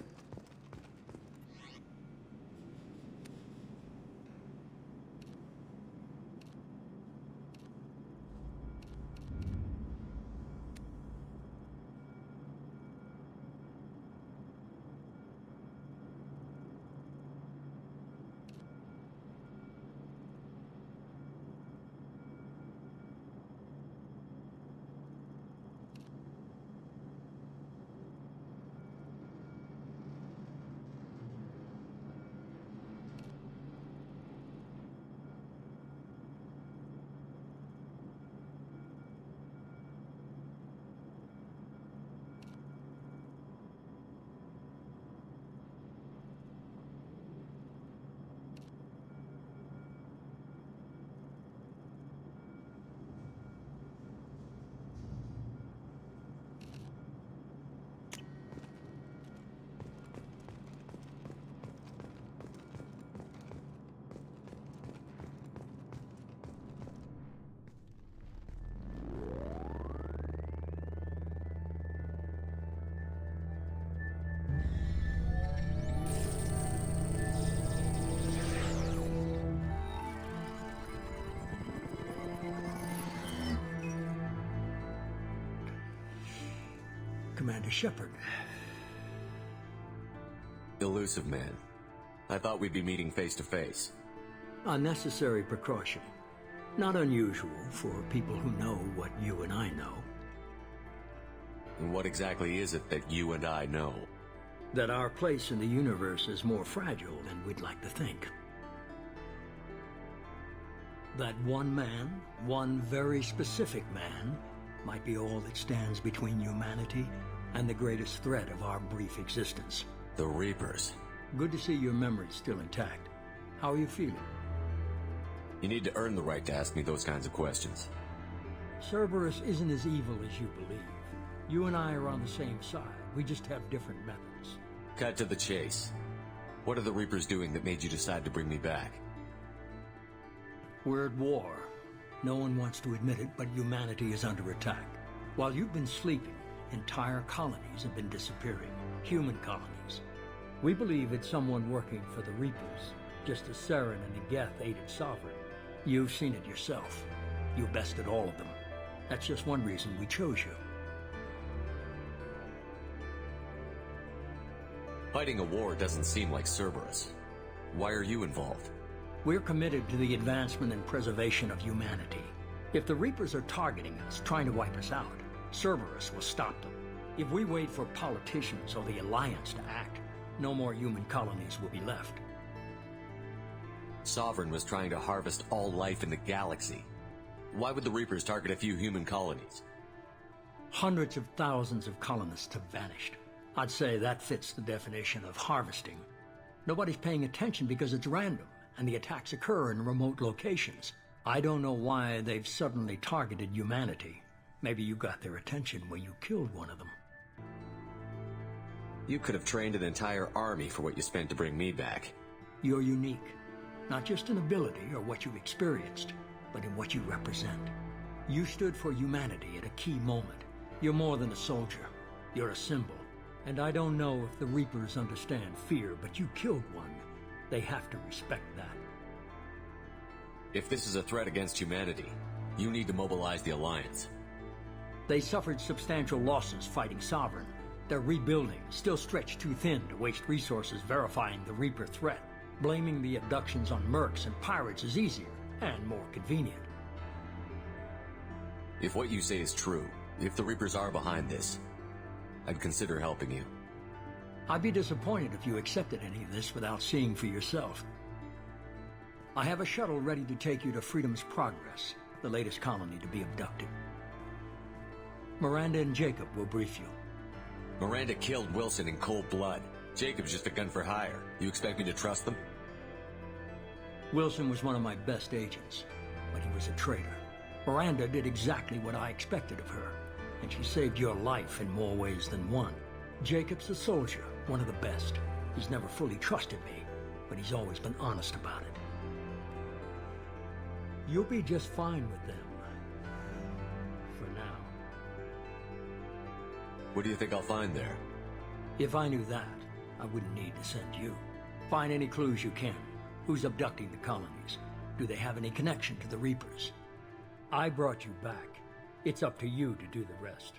Commander Shepard. Elusive Man. I thought we'd be meeting face to face. A necessary precaution. Not unusual for people who know what you and I know. And what exactly is it that you and I know? That our place in the universe is more fragile than we'd like to think. That one man, one very specific man, might be all that stands between humanity and the greatest threat of our brief existence. The Reapers. Good to see your memory's still intact. How are you feeling? You need to earn the right to ask me those kinds of questions. Cerberus isn't as evil as you believe. You and I are on the same side. We just have different methods. Cut to the chase. What are the Reapers doing that made you decide to bring me back? We're at war. No one wants to admit it, but humanity is under attack. While you've been sleeping, entire colonies have been disappearing. Human colonies. We believe it's someone working for the Reapers, just as Saren and Geth aided Sovereign. You've seen it yourself. You bested all of them. That's just one reason we chose you. Fighting a war doesn't seem like Cerberus. Why are you involved? We're committed to the advancement and preservation of humanity. If the Reapers are targeting us, trying to wipe us out, Cerberus will stop them. If we wait for politicians or the Alliance to act, no more human colonies will be left. Sovereign was trying to harvest all life in the galaxy. Why would the Reapers target a few human colonies? Hundreds of thousands of colonists have vanished. I'd say that fits the definition of harvesting. Nobody's paying attention because it's random, and the attacks occur in remote locations. I don't know why they've suddenly targeted humanity. Maybe you got their attention when you killed one of them. You could have trained an entire army for what you spent to bring me back. You're unique. Not just in ability or what you've experienced, but in what you represent. You stood for humanity at a key moment. You're more than a soldier. You're a symbol. And I don't know if the Reapers understand fear, but you killed one. They have to respect that. If this is a threat against humanity, you need to mobilize the Alliance. They suffered substantial losses fighting Sovereign. They're rebuilding, still stretched too thin to waste resources verifying the Reaper threat. Blaming the abductions on mercs and pirates is easier and more convenient. If what you say is true, if the Reapers are behind this, I'd consider helping you. I'd be disappointed if you accepted any of this without seeing for yourself. I have a shuttle ready to take you to Freedom's Progress, the latest colony to be abducted. Miranda and Jacob will brief you. Miranda killed Wilson in cold blood. Jacob's just a gun for hire. You expect me to trust them? Wilson was one of my best agents, but he was a traitor. Miranda did exactly what I expected of her, and she saved your life in more ways than one. Jacob's a soldier, one of the best. He's never fully trusted me, but he's always been honest about it. You'll be just fine with them. For now. What do you think I'll find there? If I knew that, I wouldn't need to send you. Find any clues you can. Who's abducting the colonies? Do they have any connection to the Reapers? I brought you back. It's up to you to do the rest.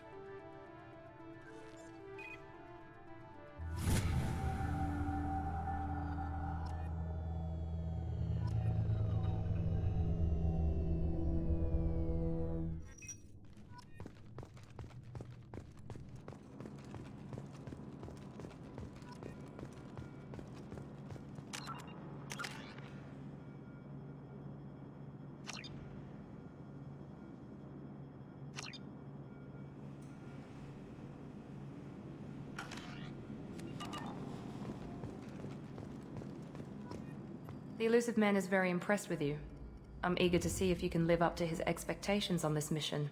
The Elusive Man is very impressed with you. I'm eager to see if you can live up to his expectations on this mission.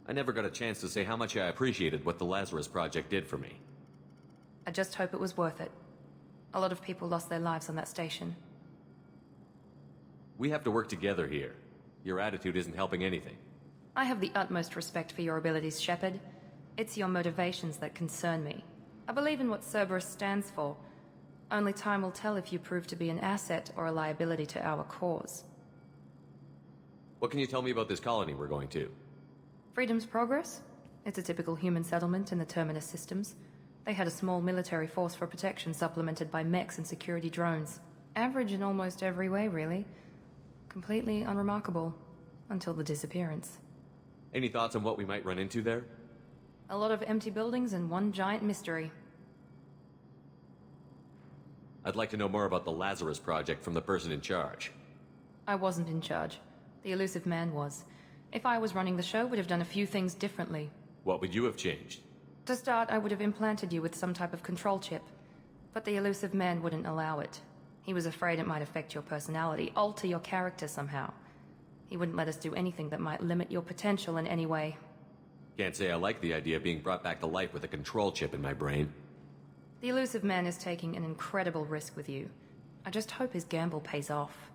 I never got a chance to say how much I appreciated what the Lazarus Project did for me. I just hope it was worth it. A lot of people lost their lives on that station. We have to work together here. Your attitude isn't helping anything. I have the utmost respect for your abilities, Shepard. It's your motivations that concern me. I believe in what Cerberus stands for. Only time will tell if you prove to be an asset or a liability to our cause. What can you tell me about this colony we're going to? Freedom's Progress? It's a typical human settlement in the Terminus systems. They had a small military force for protection supplemented by mechs and security drones. Average in almost every way, really. Completely unremarkable. Until the disappearance. Any thoughts on what we might run into there? A lot of empty buildings and one giant mystery. I'd like to know more about the Lazarus Project from the person in charge. I wasn't in charge. The Elusive Man was. If I was running the show, would have done a few things differently. What would you have changed? To start, I would have implanted you with some type of control chip. But the Elusive Man wouldn't allow it. He was afraid it might affect your personality, alter your character somehow. He wouldn't let us do anything that might limit your potential in any way. Can't say I like the idea of being brought back to life with a control chip in my brain. The Elusive Man is taking an incredible risk with you. I just hope his gamble pays off.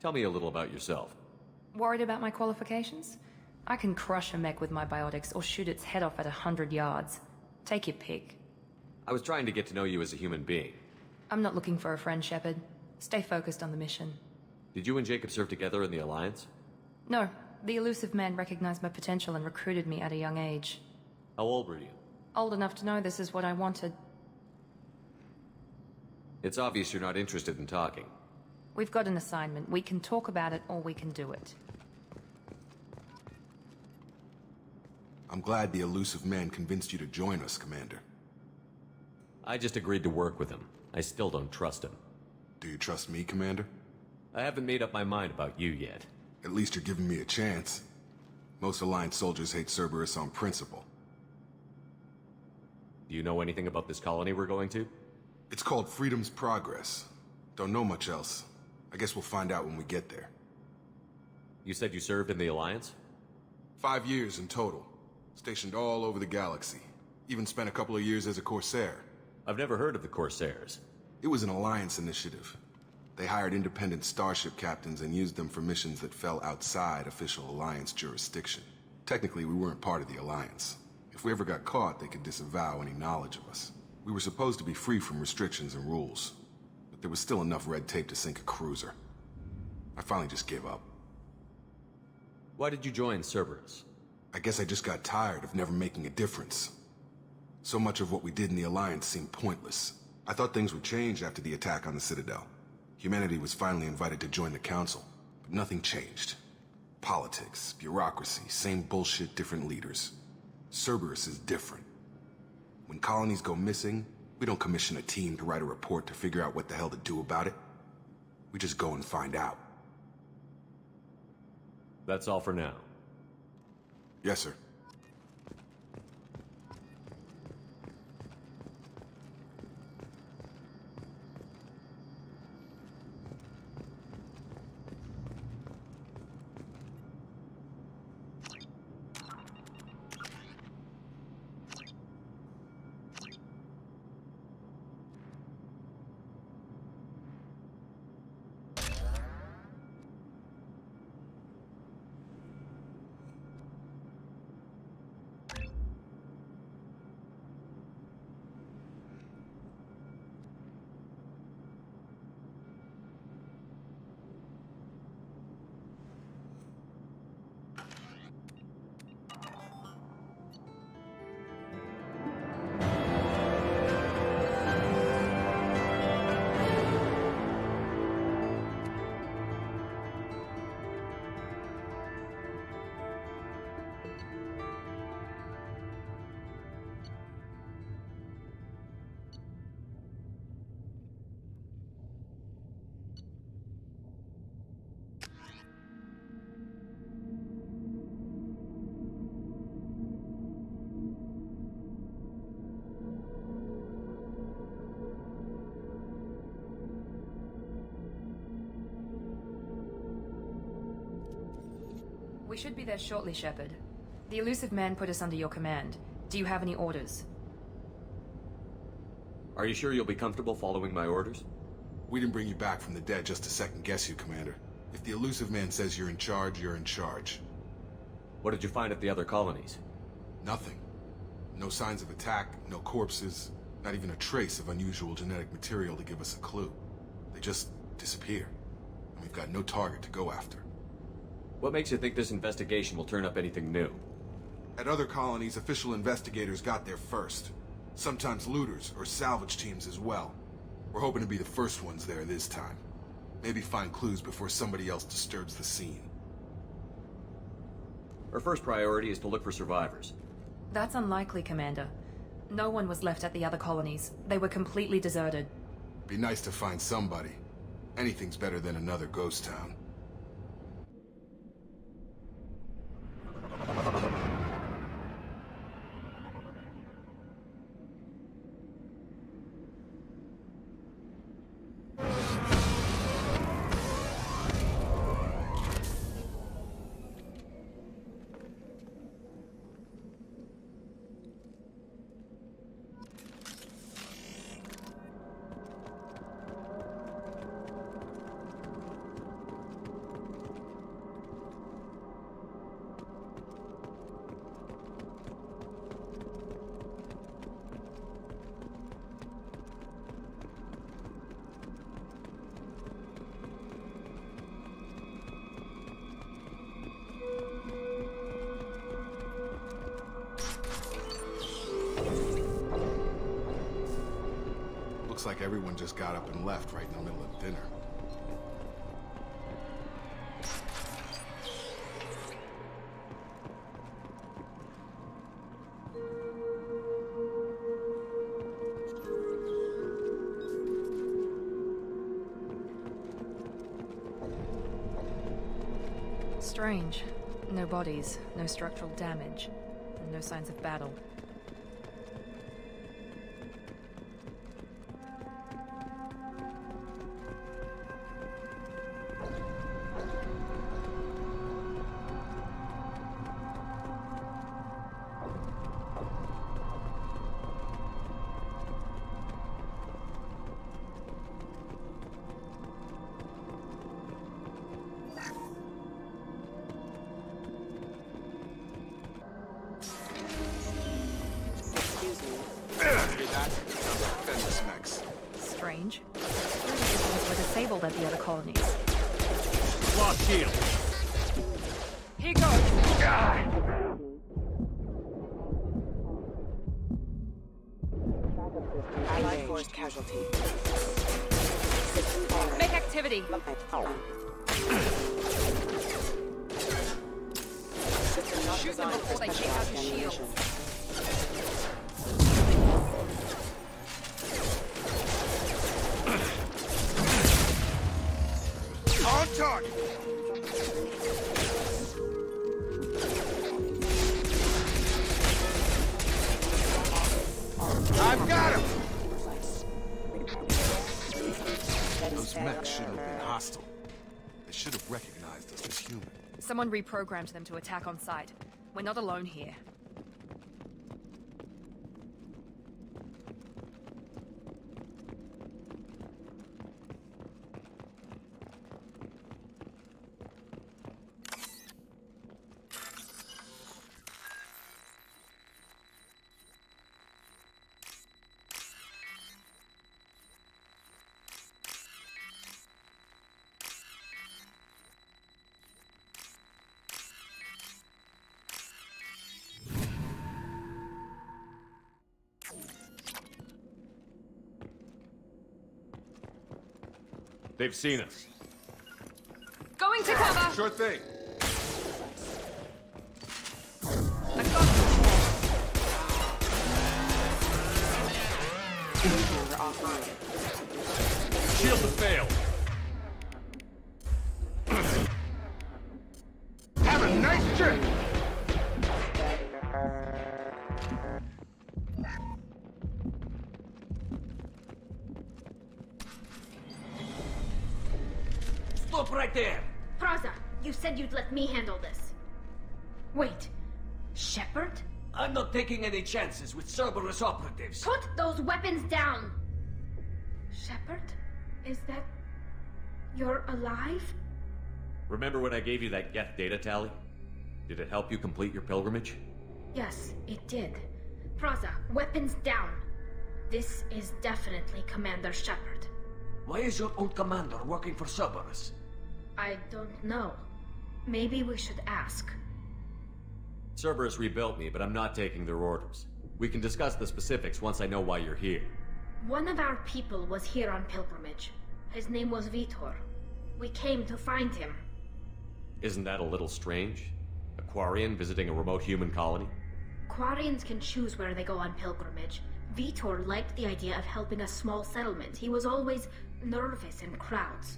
Tell me a little about yourself. Worried about my qualifications? I can crush a mech with my biotics or shoot its head off at 100 yards. Take your pick. I was trying to get to know you as a human being. I'm not looking for a friend, Shepard. Stay focused on the mission. Did you and Jacob serve together in the Alliance? No. The Elusive Man recognized my potential and recruited me at a young age. How old were you? Old enough to know this is what I wanted. It's obvious you're not interested in talking. We've got an assignment. We can talk about it or we can do it. I'm glad the Elusive Man convinced you to join us, Commander. I just agreed to work with him. I still don't trust him. Do you trust me, Commander? I haven't made up my mind about you yet. At least you're giving me a chance. Most Alliance soldiers hate Cerberus on principle. Do you know anything about this colony we're going to? It's called Freedom's Progress. Don't know much else. I guess we'll find out when we get there. You said you served in the Alliance? 5 years in total. Stationed all over the galaxy. Even spent a couple of years as a Corsair. I've never heard of the Corsairs. It was an Alliance initiative. They hired independent starship captains and used them for missions that fell outside official Alliance jurisdiction. Technically, we weren't part of the Alliance. If we ever got caught, they could disavow any knowledge of us. We were supposed to be free from restrictions and rules, but there was still enough red tape to sink a cruiser. I finally just gave up. Why did you join Cerberus? I guess I just got tired of never making a difference. So much of what we did in the Alliance seemed pointless. I thought things would change after the attack on the Citadel. Humanity was finally invited to join the Council, but nothing changed. Politics, bureaucracy, same bullshit, different leaders. Cerberus is different. When colonies go missing, we don't commission a team to write a report to figure out what the hell to do about it. We just go and find out. That's all for now. Yes, sir. We should be there shortly, Shepard. The Elusive Man put us under your command. Do you have any orders? Are you sure you'll be comfortable following my orders? We didn't bring you back from the dead just to second-guess you, Commander. If the Elusive Man says you're in charge, you're in charge. What did you find at the other colonies? Nothing. No signs of attack, no corpses, not even a trace of unusual genetic material to give us a clue. They just disappear, and we've got no target to go after. What makes you think this investigation will turn up anything new? At other colonies, official investigators got there first. Sometimes looters or salvage teams as well. We're hoping to be the first ones there this time. Maybe find clues before somebody else disturbs the scene. Our first priority is to look for survivors. That's unlikely, Commander. No one was left at the other colonies. They were completely deserted. Be nice to find somebody. Anything's better than another ghost town. Looks like everyone just got up and left right in the middle of dinner. Strange. No bodies, no structural damage, and no signs of battle. Strange. Security systems were disabled at the other colonies. Lost shield. Here goes. Allied force casualty. Make activity. Shoot them before they take out your shields. On target! I've got him! Those mechs shouldn't have been hostile. They should have recognized us as human. Someone reprogrammed them to attack on sight. We're not alone here. They've seen us. Going to cover! Sure thing. Shield to fail. Have a nice trip! Stop right there! Praza, you said you'd let me handle this. Wait, Shepard? I'm not taking any chances with Cerberus operatives. Put those weapons down! Shepard? Is that... you're alive? Remember when I gave you that Geth data tally? Did it help you complete your pilgrimage? Yes, it did. Praza, weapons down. This is definitely Commander Shepard. Why is your old commander working for Cerberus? I don't know. Maybe we should ask. Cerberus rebuilt me, but I'm not taking their orders. We can discuss the specifics once I know why you're here. One of our people was here on pilgrimage. His name was Vitor. We came to find him. Isn't that a little strange? A Quarian visiting a remote human colony? Quarians can choose where they go on pilgrimage. Vitor liked the idea of helping a small settlement. He was always nervous in crowds.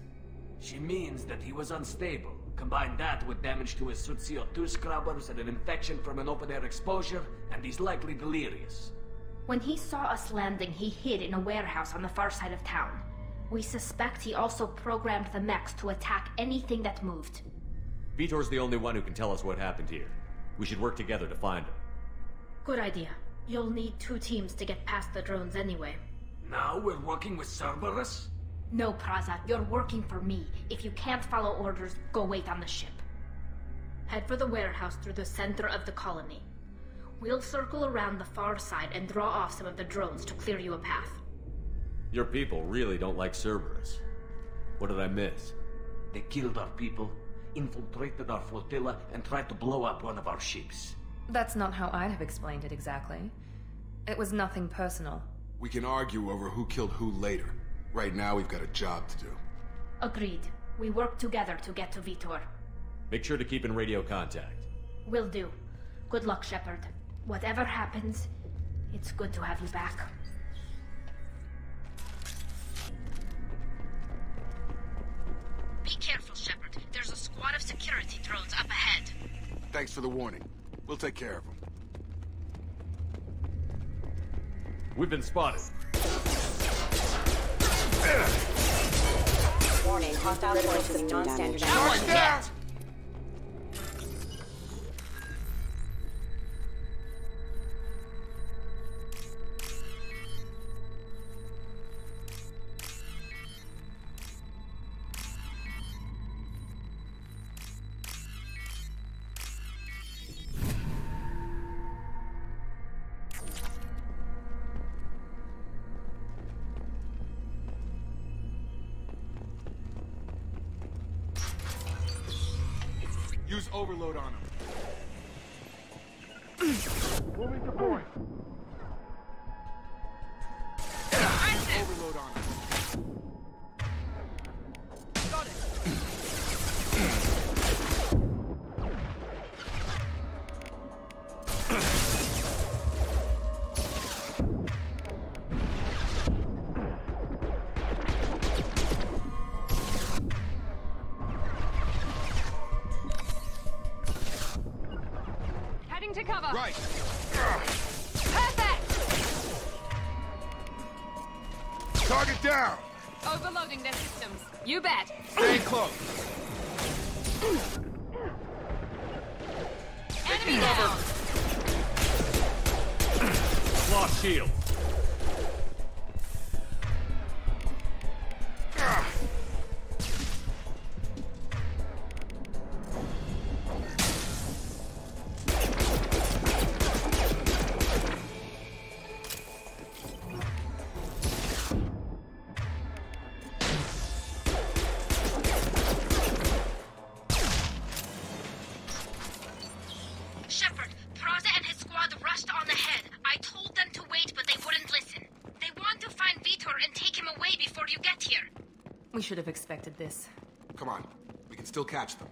She means that he was unstable. Combine that with damage to his suit CO2 scrubbers and an infection from an open-air exposure, and he's likely delirious. When he saw us landing, he hid in a warehouse on the far side of town. We suspect he also programmed the mechs to attack anything that moved. Vitor's the only one who can tell us what happened here. We should work together to find him. Good idea. You'll need 2 teams to get past the drones anyway. Now we're working with Cerberus? No, Praza, you're working for me. If you can't follow orders, go wait on the ship. Head for the warehouse through the center of the colony. We'll circle around the far side and draw off some of the drones to clear you a path. Your people really don't like Cerberus. What did I miss? They killed our people, infiltrated our flotilla, and tried to blow up one of our ships. That's not how I'd have explained it exactly. It was nothing personal. We can argue over who killed who later. Right now, we've got a job to do. Agreed. We work together to get to Vitor. Make sure to keep in radio contact. Will do. Good luck, Shepard. Whatever happens, it's good to have you back. Be careful, Shepard. There's a squad of security drones up ahead. Thanks for the warning. We'll take care of them. We've been spotted. Warning, hostile force doing non-standard That one yet! Use overload on him. Moving to point. Overload on him. Got it. To cover. Right. Perfect. Target down. Overloading their systems. You bet. Stay close. Enemy down. Lost shield. We should have expected this. Come on. We can still catch them.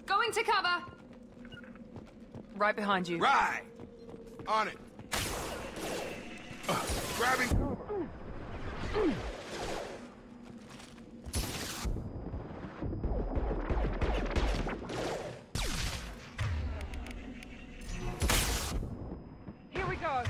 Going to cover! Right behind you. Right! On it. Grabbing cover. Here we go.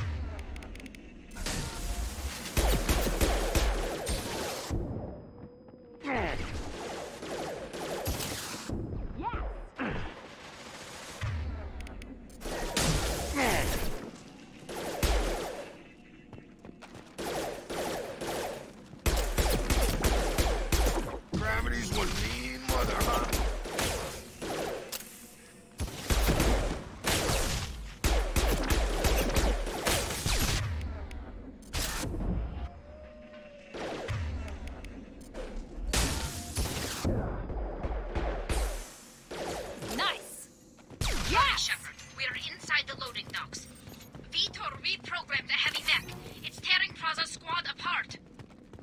Gravity's one mean mother, huh?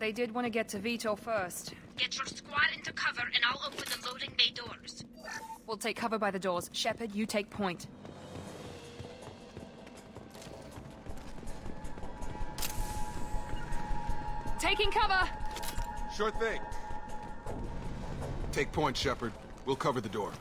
they did want to get to Vitor first. Get your squad into cover and I'll open the loading bay doors. We'll take cover by the doors. Shepard, you take point. Taking cover! Sure thing. Take point, Shepard. We'll cover the door.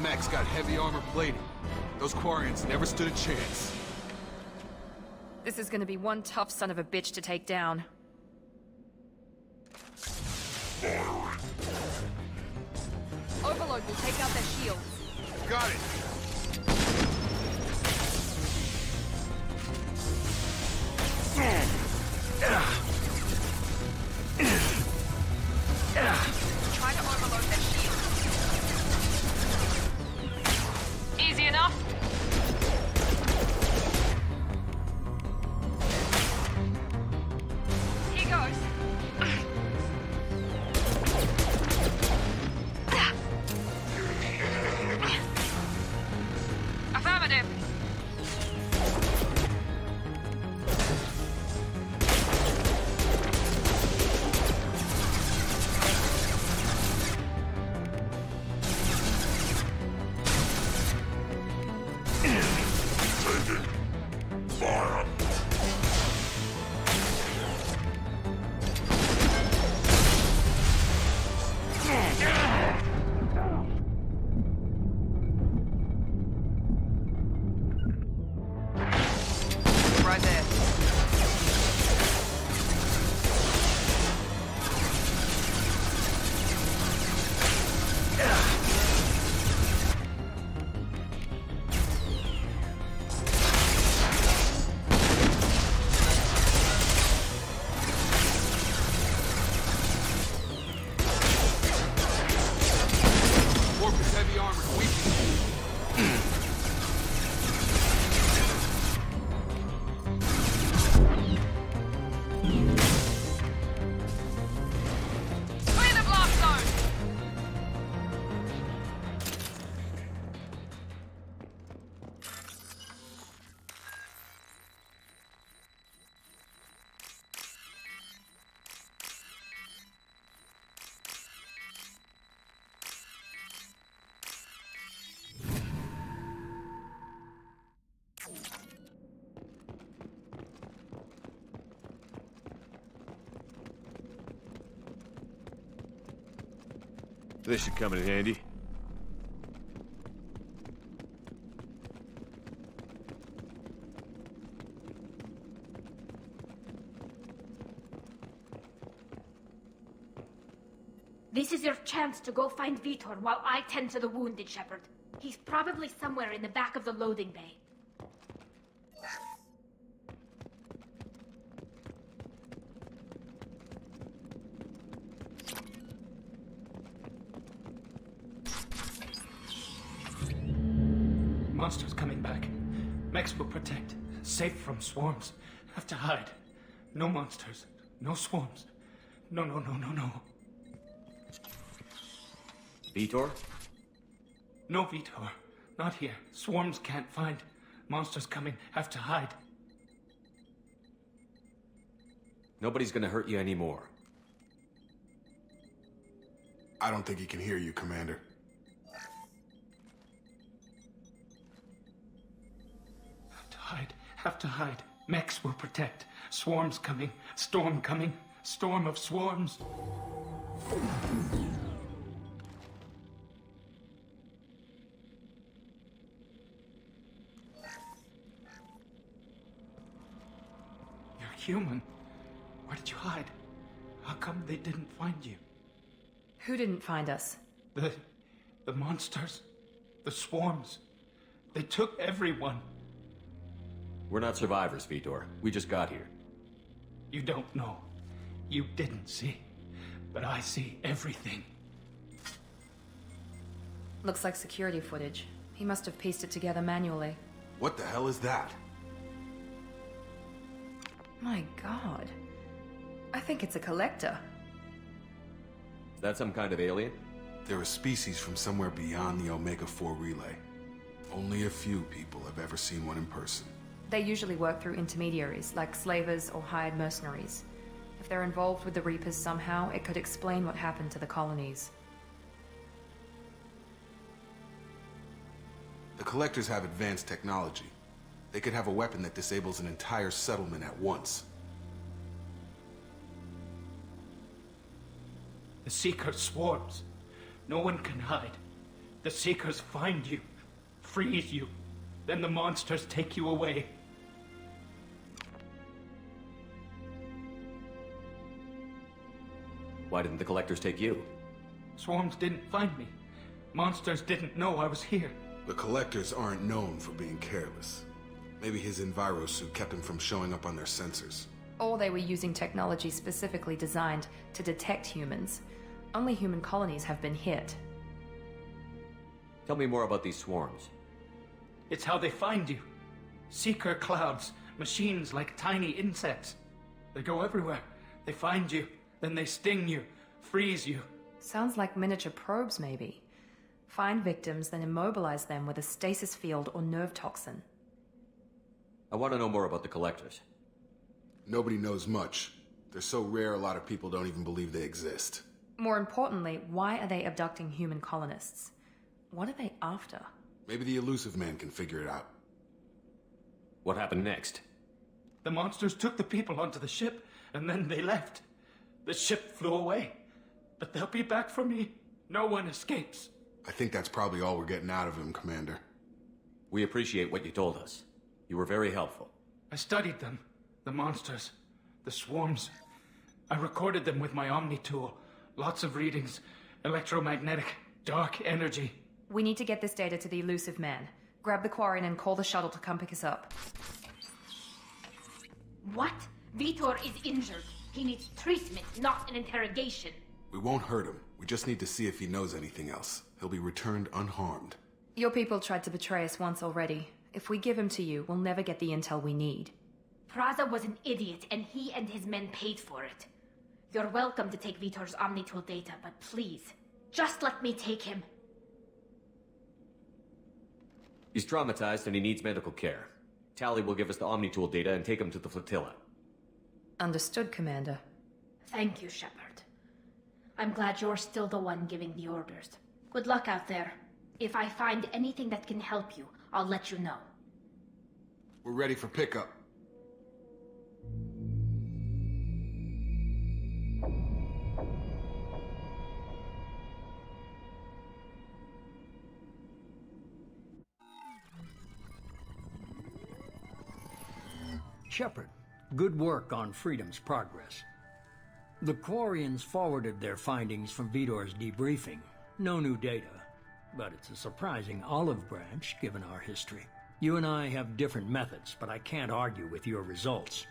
Mech's got heavy armor plating. Those Quarians never stood a chance. This is gonna be one tough son of a bitch to take down. Overload will take out their shields. Got it! Try to overload their shields. Easy enough? Here goes. Affirmative. Right there. Orcus heavy armor weakened. Clear the blast zone! This should come in handy. This is your chance to go find Vitor while I tend to the wounded, Shepard. He's probably somewhere in the back of the loading bay. Monsters coming back. Mechs will protect. Safe from swarms. Have to hide. No monsters. No swarms. No. Vitor? No Vitor. Not here. Swarms can't find. Monsters coming. Have to hide. Nobody's gonna hurt you anymore. I don't think he can hear you, Commander. Have to hide. Mechs will protect. Swarms coming. Storm coming. Storm of swarms. You're human. Where did you hide? How come they didn't find you? Who didn't find us? The monsters. The swarms. They took everyone. We're not survivors, Vitor. We just got here. You don't know. You didn't see, but I see everything. Looks like security footage. He must have pieced it together manually. What the hell is that? My god. I think it's a collector. Is that some kind of alien? They're a species from somewhere beyond the Omega-4 relay. Only a few people have ever seen one in person. They usually work through intermediaries, like slavers or hired mercenaries. If they're involved with the Reapers somehow, it could explain what happened to the colonies. The Collectors have advanced technology. They could have a weapon that disables an entire settlement at once. The Seeker swarms. No one can hide. The Seekers find you, freeze you, then the monsters take you away. Why didn't the Collectors take you? Swarms didn't find me. Monsters didn't know I was here. The Collectors aren't known for being careless. Maybe his Envirosuit kept him from showing up on their sensors. Or they were using technology specifically designed to detect humans. Only human colonies have been hit. Tell me more about these swarms. It's how they find you. Seeker clouds, machines like tiny insects. They go everywhere. They find you, then they sting you, freeze you. Sounds like miniature probes, maybe. Find victims, then immobilize them with a stasis field or nerve toxin. I want to know more about the Collectors. Nobody knows much. They're so rare, a lot of people don't even believe they exist. More importantly, why are they abducting human colonists? What are they after? Maybe the Elusive Man can figure it out. What happened next? The monsters took the people onto the ship, and then they left. The ship flew away. But they'll be back for me. No one escapes. I think that's probably all we're getting out of him, Commander. We appreciate what you told us. You were very helpful. I studied them. The monsters. The swarms. I recorded them with my Omni tool. Lots of readings. Electromagnetic. Dark energy. We need to get this data to the Elusive Man. Grab the Quarian and call the shuttle to come pick us up. What? Vitor is injured. He needs treatment, not an interrogation. We won't hurt him. We just need to see if he knows anything else. He'll be returned unharmed. Your people tried to betray us once already. If we give him to you, we'll never get the intel we need. Praza was an idiot, and he and his men paid for it. You're welcome to take Vitor's Omnitool data, but please, just let me take him. He's traumatized and he needs medical care. Tali will give us the Omnitool data and take him to the flotilla. Understood, Commander. Thank you, Shepard. I'm glad you're still the one giving the orders. Good luck out there. If I find anything that can help you, I'll let you know. We're ready for pickup. Shepard, good work on Freedom's progress. The Quarians forwarded their findings from Vitor's debriefing. No new data, but it's a surprising olive branch given our history. You and I have different methods, but I can't argue with your results.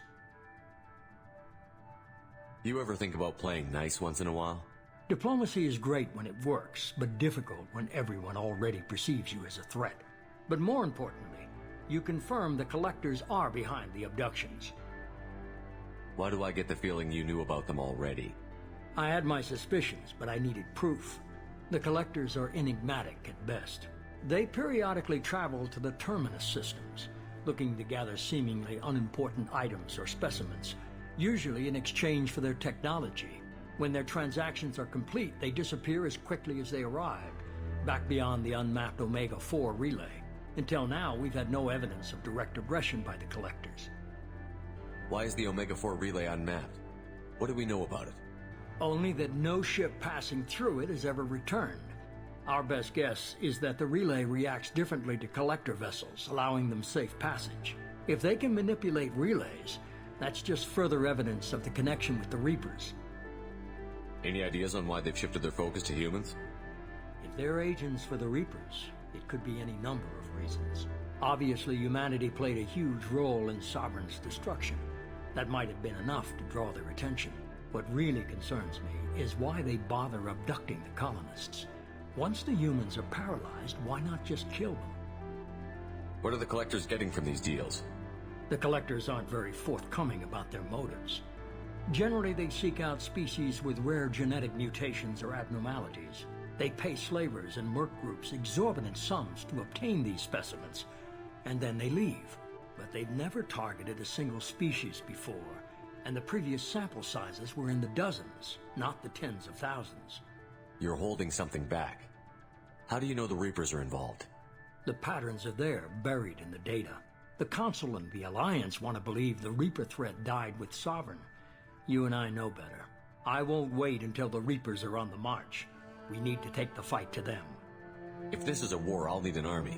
You ever think about playing nice once in a while? Diplomacy is great when it works, but difficult when everyone already perceives you as a threat. But more importantly, you confirm the Collectors are behind the abductions. Why do I get the feeling you knew about them already? I had my suspicions, but I needed proof. The Collectors are enigmatic at best. They periodically travel to the Terminus systems, looking to gather seemingly unimportant items or specimens, usually in exchange for their technology. When their transactions are complete, they disappear as quickly as they arrived, back beyond the unmapped Omega-4 relay. Until now, we've had no evidence of direct aggression by the Collectors. Why is the Omega-4 relay unmapped? What do we know about it? Only that no ship passing through it has ever returned. Our best guess is that the relay reacts differently to Collector vessels, allowing them safe passage. If they can manipulate relays, that's just further evidence of the connection with the Reapers. Any ideas on why they've shifted their focus to humans? If they're agents for the Reapers, it could be any number of reasons. Obviously, humanity played a huge role in Sovereign's destruction. That might have been enough to draw their attention. What really concerns me is why they bother abducting the colonists. Once the humans are paralyzed, why not just kill them? What are the Collectors getting from these deals? The Collectors aren't very forthcoming about their motives. Generally, they seek out species with rare genetic mutations or abnormalities. They pay slavers and merc groups exorbitant sums to obtain these specimens, and then they leave. But they've never targeted a single species before, and the previous sample sizes were in the dozens, not the tens of thousands. You're holding something back. How do you know the Reapers are involved? The patterns are there, buried in the data. The Council and the Alliance want to believe the Reaper threat died with Sovereign. You and I know better. I won't wait until the Reapers are on the march. We need to take the fight to them. If this is a war, I'll need an army.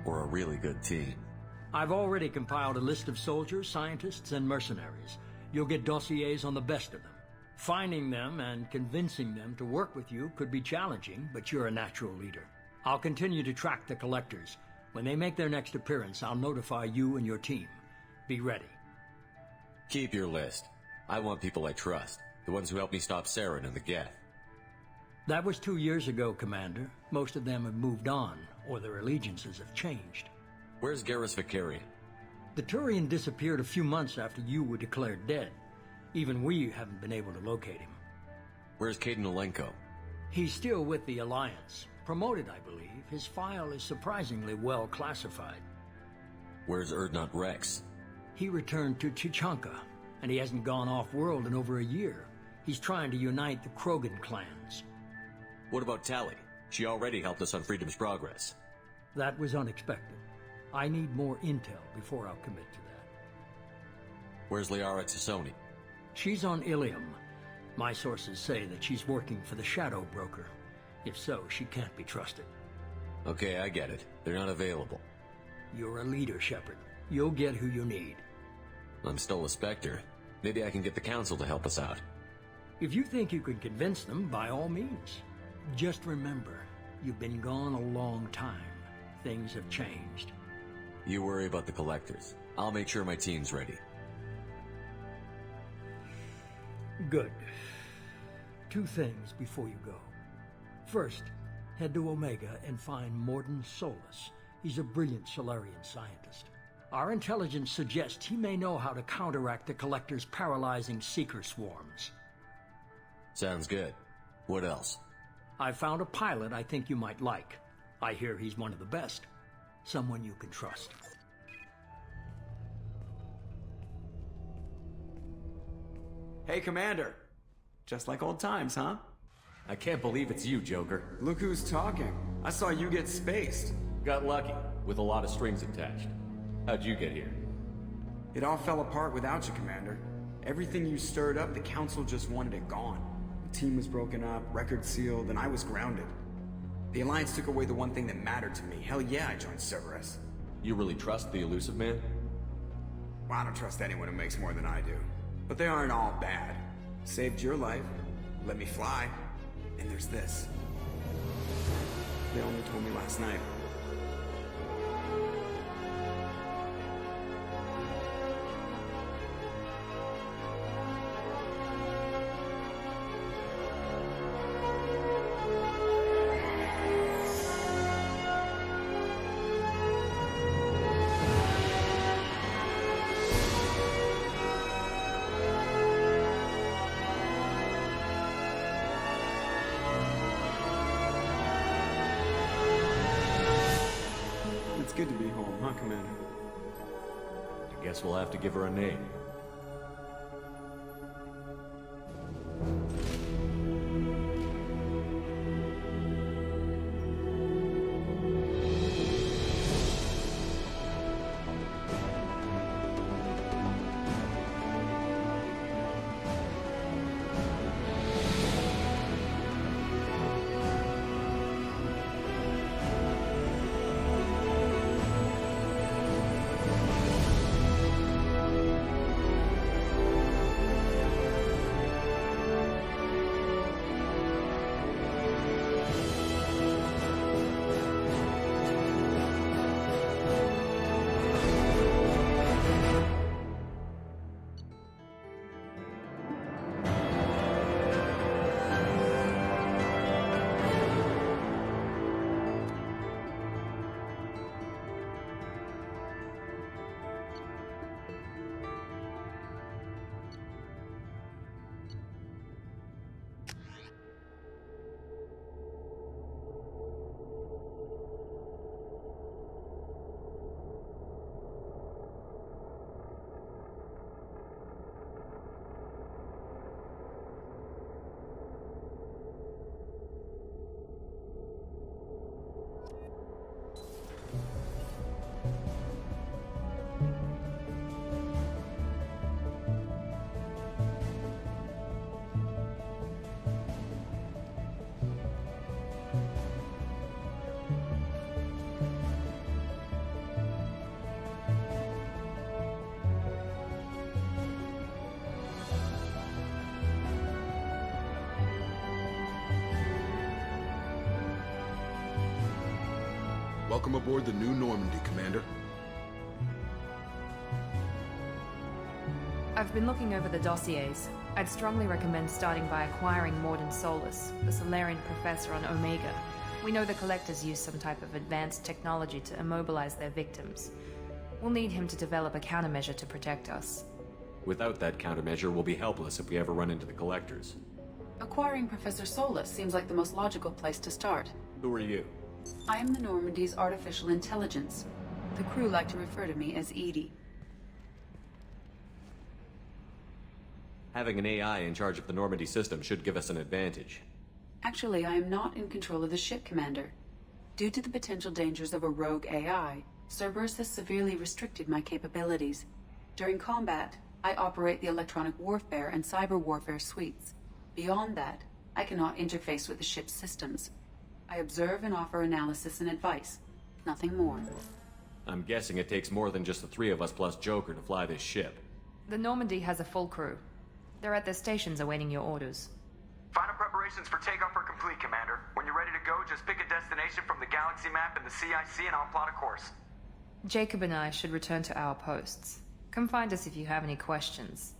Or a really good team. I've already compiled a list of soldiers, scientists, and mercenaries. You'll get dossiers on the best of them. Finding them and convincing them to work with you could be challenging, but you're a natural leader. I'll continue to track the Collectors. When they make their next appearance, I'll notify you and your team. Be ready. Keep your list. I want people I trust. The ones who helped me stop Saren and the Geth. That was 2 years ago, Commander. Most of them have moved on, or their allegiances have changed. Where's Garrus Vakarian? The Turian disappeared a few months after you were declared dead. Even we haven't been able to locate him. Where's Kaidan Alenko? He's still with the Alliance. Promoted, I believe. His file is surprisingly well classified. Where's Urdnot Rex? He returned to Chichanka, and he hasn't gone off-world in over a year. He's trying to unite the Krogan clans. What about Tali? She already helped us on Freedom's Progress. That was unexpected. I need more intel before I'll commit to that. Where's Liara T'Soni? She's on Ilium. My sources say that she's working for the Shadow Broker. If so, she can't be trusted. Okay, I get it. They're not available. You're a leader, Shepard. You'll get who you need. I'm still a Spectre. Maybe I can get the Council to help us out. If you think you can convince them, by all means. Just remember, you've been gone a long time. Things have changed. You worry about the Collectors. I'll make sure my team's ready. Good. 2 things before you go. First, head to Omega and find Mordin Solus. He's a brilliant Solarian scientist. Our intelligence suggests he may know how to counteract the Collector's paralyzing Seeker swarms. Sounds good. What else? I found a pilot I think you might like. I hear he's one of the best. Someone you can trust. Hey, Commander. Just like old times, huh? I can't believe it's you, Joker. Look who's talking. I saw you get spaced. Got lucky, with a lot of strings attached. How'd you get here? It all fell apart without you, Commander. Everything you stirred up, the Council just wanted it gone. The team was broken up, record sealed, and I was grounded. The Alliance took away the one thing that mattered to me. Hell yeah, I joined Cerberus. You really trust the Illusive Man? Well, I don't trust anyone who makes more than I do. But they aren't all bad. Saved your life, let me fly, and there's this. They only told me last night. Good to be home, huh, Commander? I guess we'll have to give her a name. Welcome aboard the New Normandy, Commander. I've been looking over the dossiers. I'd strongly recommend starting by acquiring Mordin Solus, the Solarian professor on Omega. We know the Collectors use some type of advanced technology to immobilize their victims. We'll need him to develop a countermeasure to protect us. Without that countermeasure, we'll be helpless if we ever run into the Collectors. Acquiring Professor Solus seems like the most logical place to start. Who are you? I am the Normandy's artificial intelligence. The crew like to refer to me as Edie. Having an AI in charge of the Normandy system should give us an advantage. Actually, I am not in control of the ship, Commander. Due to the potential dangers of a rogue AI, Cerberus has severely restricted my capabilities. During combat, I operate the electronic warfare and cyber warfare suites. Beyond that, I cannot interface with the ship's systems. I observe and offer analysis and advice. Nothing more. I'm guessing it takes more than just the three of us plus Joker to fly this ship. The Normandy has a full crew. They're at their stations awaiting your orders. Final preparations for takeoff are complete, Commander. When you're ready to go, just pick a destination from the galaxy map and the CIC and I'll plot a course. Jacob and I should return to our posts. Come find us if you have any questions.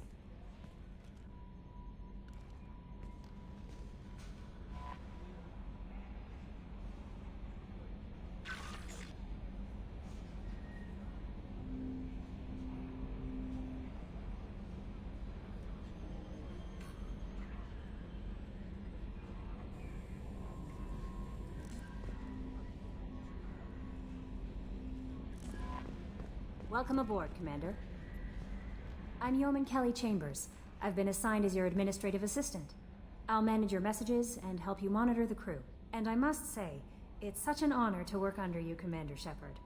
Welcome aboard, Commander. I'm Yeoman Kelly Chambers. I've been assigned as your administrative assistant. I'll manage your messages and help you monitor the crew. And I must say, it's such an honor to work under you, Commander Shepard.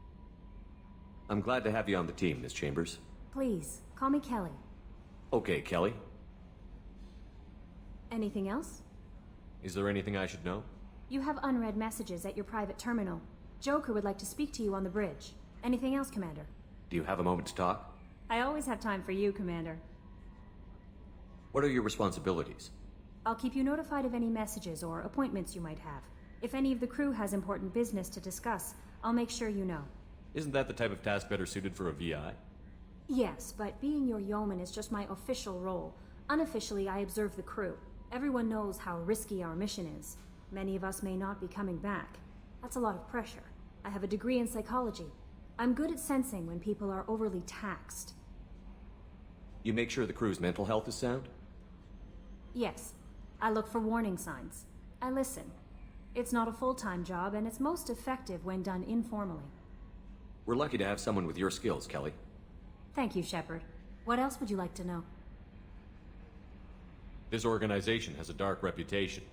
I'm glad to have you on the team, Miss Chambers. Please, call me Kelly. Okay, Kelly. Anything else? Is there anything I should know? You have unread messages at your private terminal. Joker would like to speak to you on the bridge. Anything else, Commander? Do you have a moment to talk? I always have time for you, Commander. What are your responsibilities? I'll keep you notified of any messages or appointments you might have. If any of the crew has important business to discuss, I'll make sure you know. Isn't that the type of task better suited for a VI? Yes, but being your yeoman is just my official role. Unofficially, I observe the crew. Everyone knows how risky our mission is. Many of us may not be coming back. That's a lot of pressure. I have a degree in psychology. I'm good at sensing when people are overly taxed. You make sure the crew's mental health is sound? Yes. I look for warning signs. I listen. It's not a full-time job, and it's most effective when done informally. We're lucky to have someone with your skills, Kelly. Thank you, Shepard. What else would you like to know? This organization has a dark reputation.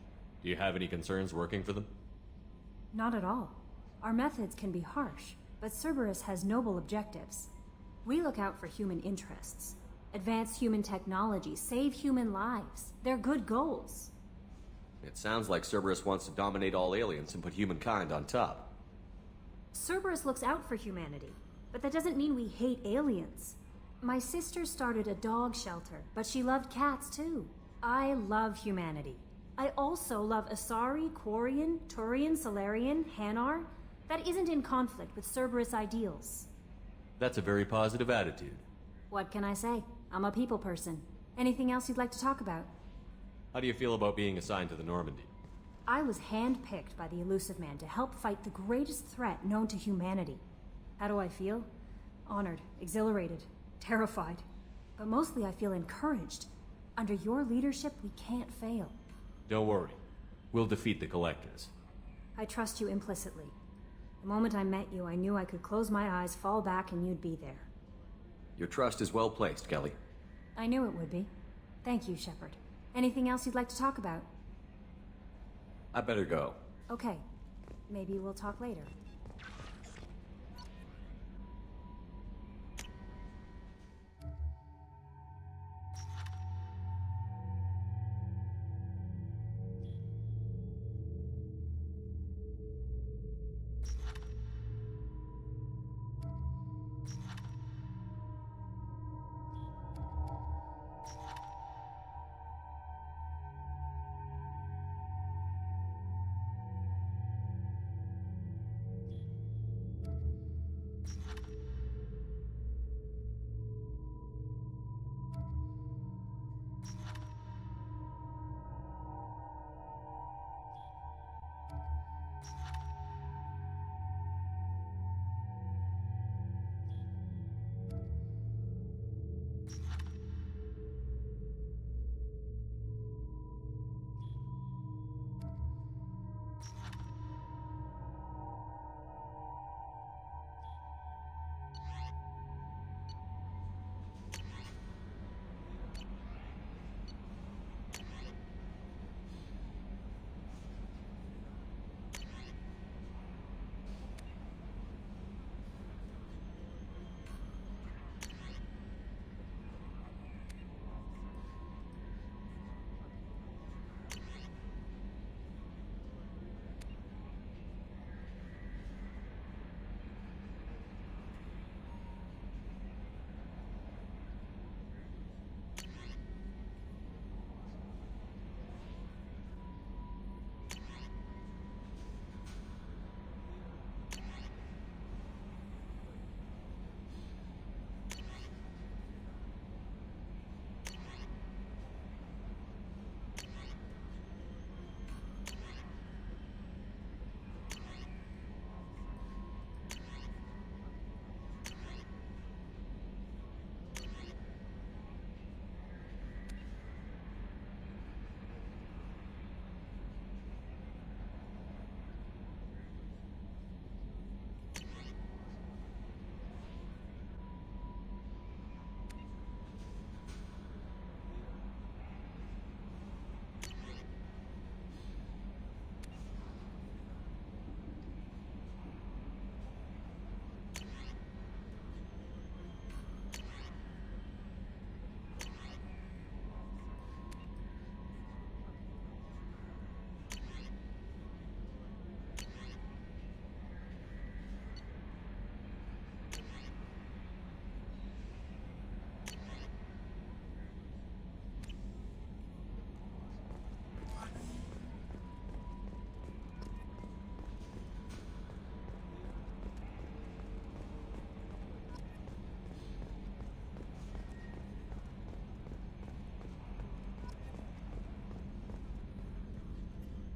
Do you have any concerns working for them? Not at all. Our methods can be harsh, but Cerberus has noble objectives. We look out for human interests. Advance human technology, save human lives. They're good goals. It sounds like Cerberus wants to dominate all aliens and put humankind on top. Cerberus looks out for humanity, but that doesn't mean we hate aliens. My sister started a dog shelter, but she loved cats too. I love humanity. I also love Asari, Quarian, Turian, Solarian, Hanar. That isn't in conflict with Cerberus ideals. That's a very positive attitude. What can I say? I'm a people person. Anything else you'd like to talk about? How do you feel about being assigned to the Normandy? I was handpicked by the Illusive Man to help fight the greatest threat known to humanity. How do I feel? Honored, exhilarated, terrified. But mostly I feel encouraged. Under your leadership, we can't fail. Don't worry. We'll defeat the Collectors. I trust you implicitly. The moment I met you, I knew I could close my eyes, fall back, and you'd be there. Your trust is well placed, Kelly. I knew it would be. Thank you, Shepard. Anything else you'd like to talk about? I better go. Okay. Maybe we'll talk later.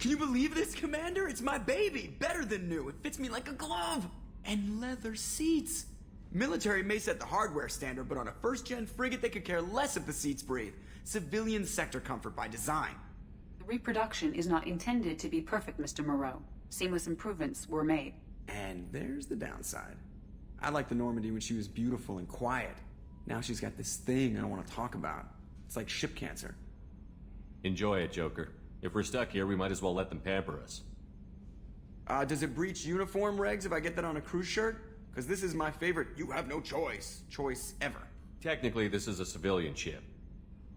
Can you believe this, Commander? It's my baby! Better than new. It fits me like a glove! And leather seats! Military may set the hardware standard, but on a first-gen frigate, they could care less if the seats breathe. Civilian sector comfort by design. The reproduction is not intended to be perfect, Mr. Moreau. Seamless improvements were made. And there's the downside. I liked the Normandy when she was beautiful and quiet. Now she's got this thing I don't want to talk about. It's like ship cancer. Enjoy it, Joker. If we're stuck here, we might as well let them pamper us. Does it breach uniform regs if I get that on a cruise shirt? Because this is my favorite you have no choice ever. Technically, this is a civilian ship.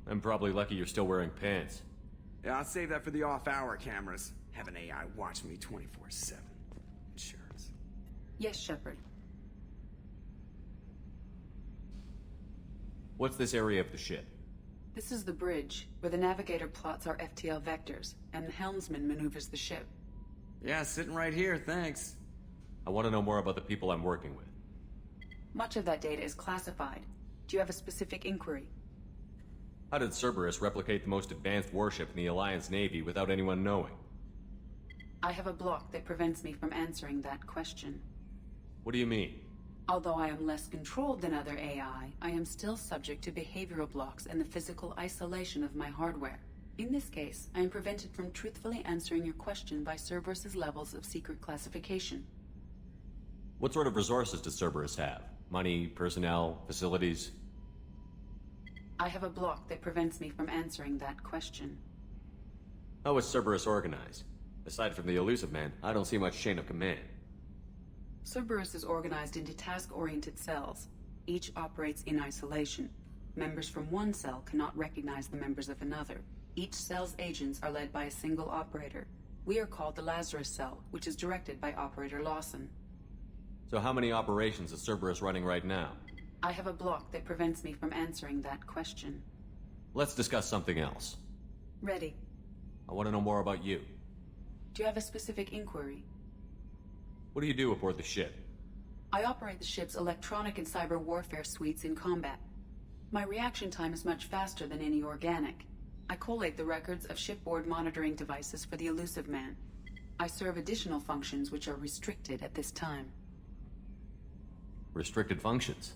I'm probably lucky you're still wearing pants. Yeah, I'll save that for the off-hour cameras. Have an AI watch me 24/7. Insurance. Yes, Shepard. What's this area of the ship? This is the bridge, where the navigator plots our FTL vectors, and the helmsman maneuvers the ship. Yeah, sitting right here, thanks. I want to know more about the people I'm working with. Much of that data is classified. Do you have a specific inquiry? How did Cerberus replicate the most advanced warship in the Alliance Navy without anyone knowing? I have a block that prevents me from answering that question. What do you mean? Although I am less controlled than other AI, I am still subject to behavioral blocks and the physical isolation of my hardware. In this case, I am prevented from truthfully answering your question by Cerberus's levels of secret classification. What sort of resources does Cerberus have? Money, personnel, facilities? I have a block that prevents me from answering that question. How is Cerberus organized? Aside from the Elusive Man, I don't see much chain of command. Cerberus is organized into task-oriented cells. Each operates in isolation. Members from one cell cannot recognize the members of another. Each cell's agents are led by a single operator. We are called the Lazarus Cell, which is directed by Operator Lawson. So how many operations is Cerberus running right now? I have a block that prevents me from answering that question. Let's discuss something else. Ready. I want to know more about you. Do you have a specific inquiry? What do you do aboard the ship? I operate the ship's electronic and cyber warfare suites in combat. My reaction time is much faster than any organic. I collate the records of shipboard monitoring devices for the Elusive Man. I serve additional functions which are restricted at this time. Restricted functions?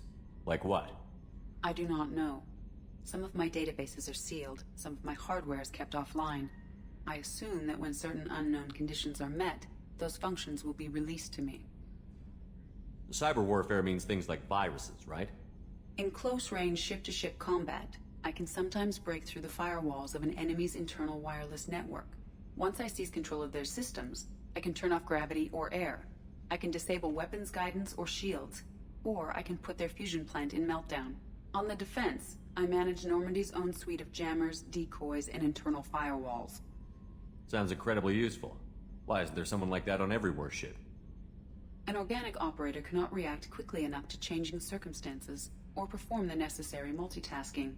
Like what? I do not know. Some of my databases are sealed, some of my hardware is kept offline. I assume that when certain unknown conditions are met, those functions will be released to me. Cyber warfare means things like viruses, right? In close-range ship-to-ship combat, I can sometimes break through the firewalls of an enemy's internal wireless network. Once I seize control of their systems, I can turn off gravity or air. I can disable weapons guidance or shields, or I can put their fusion plant in meltdown. On the defense, I manage Normandy's own suite of jammers, decoys, and internal firewalls. Sounds incredibly useful. Why isn't there someone like that on every warship? An organic operator cannot react quickly enough to changing circumstances, or perform the necessary multitasking.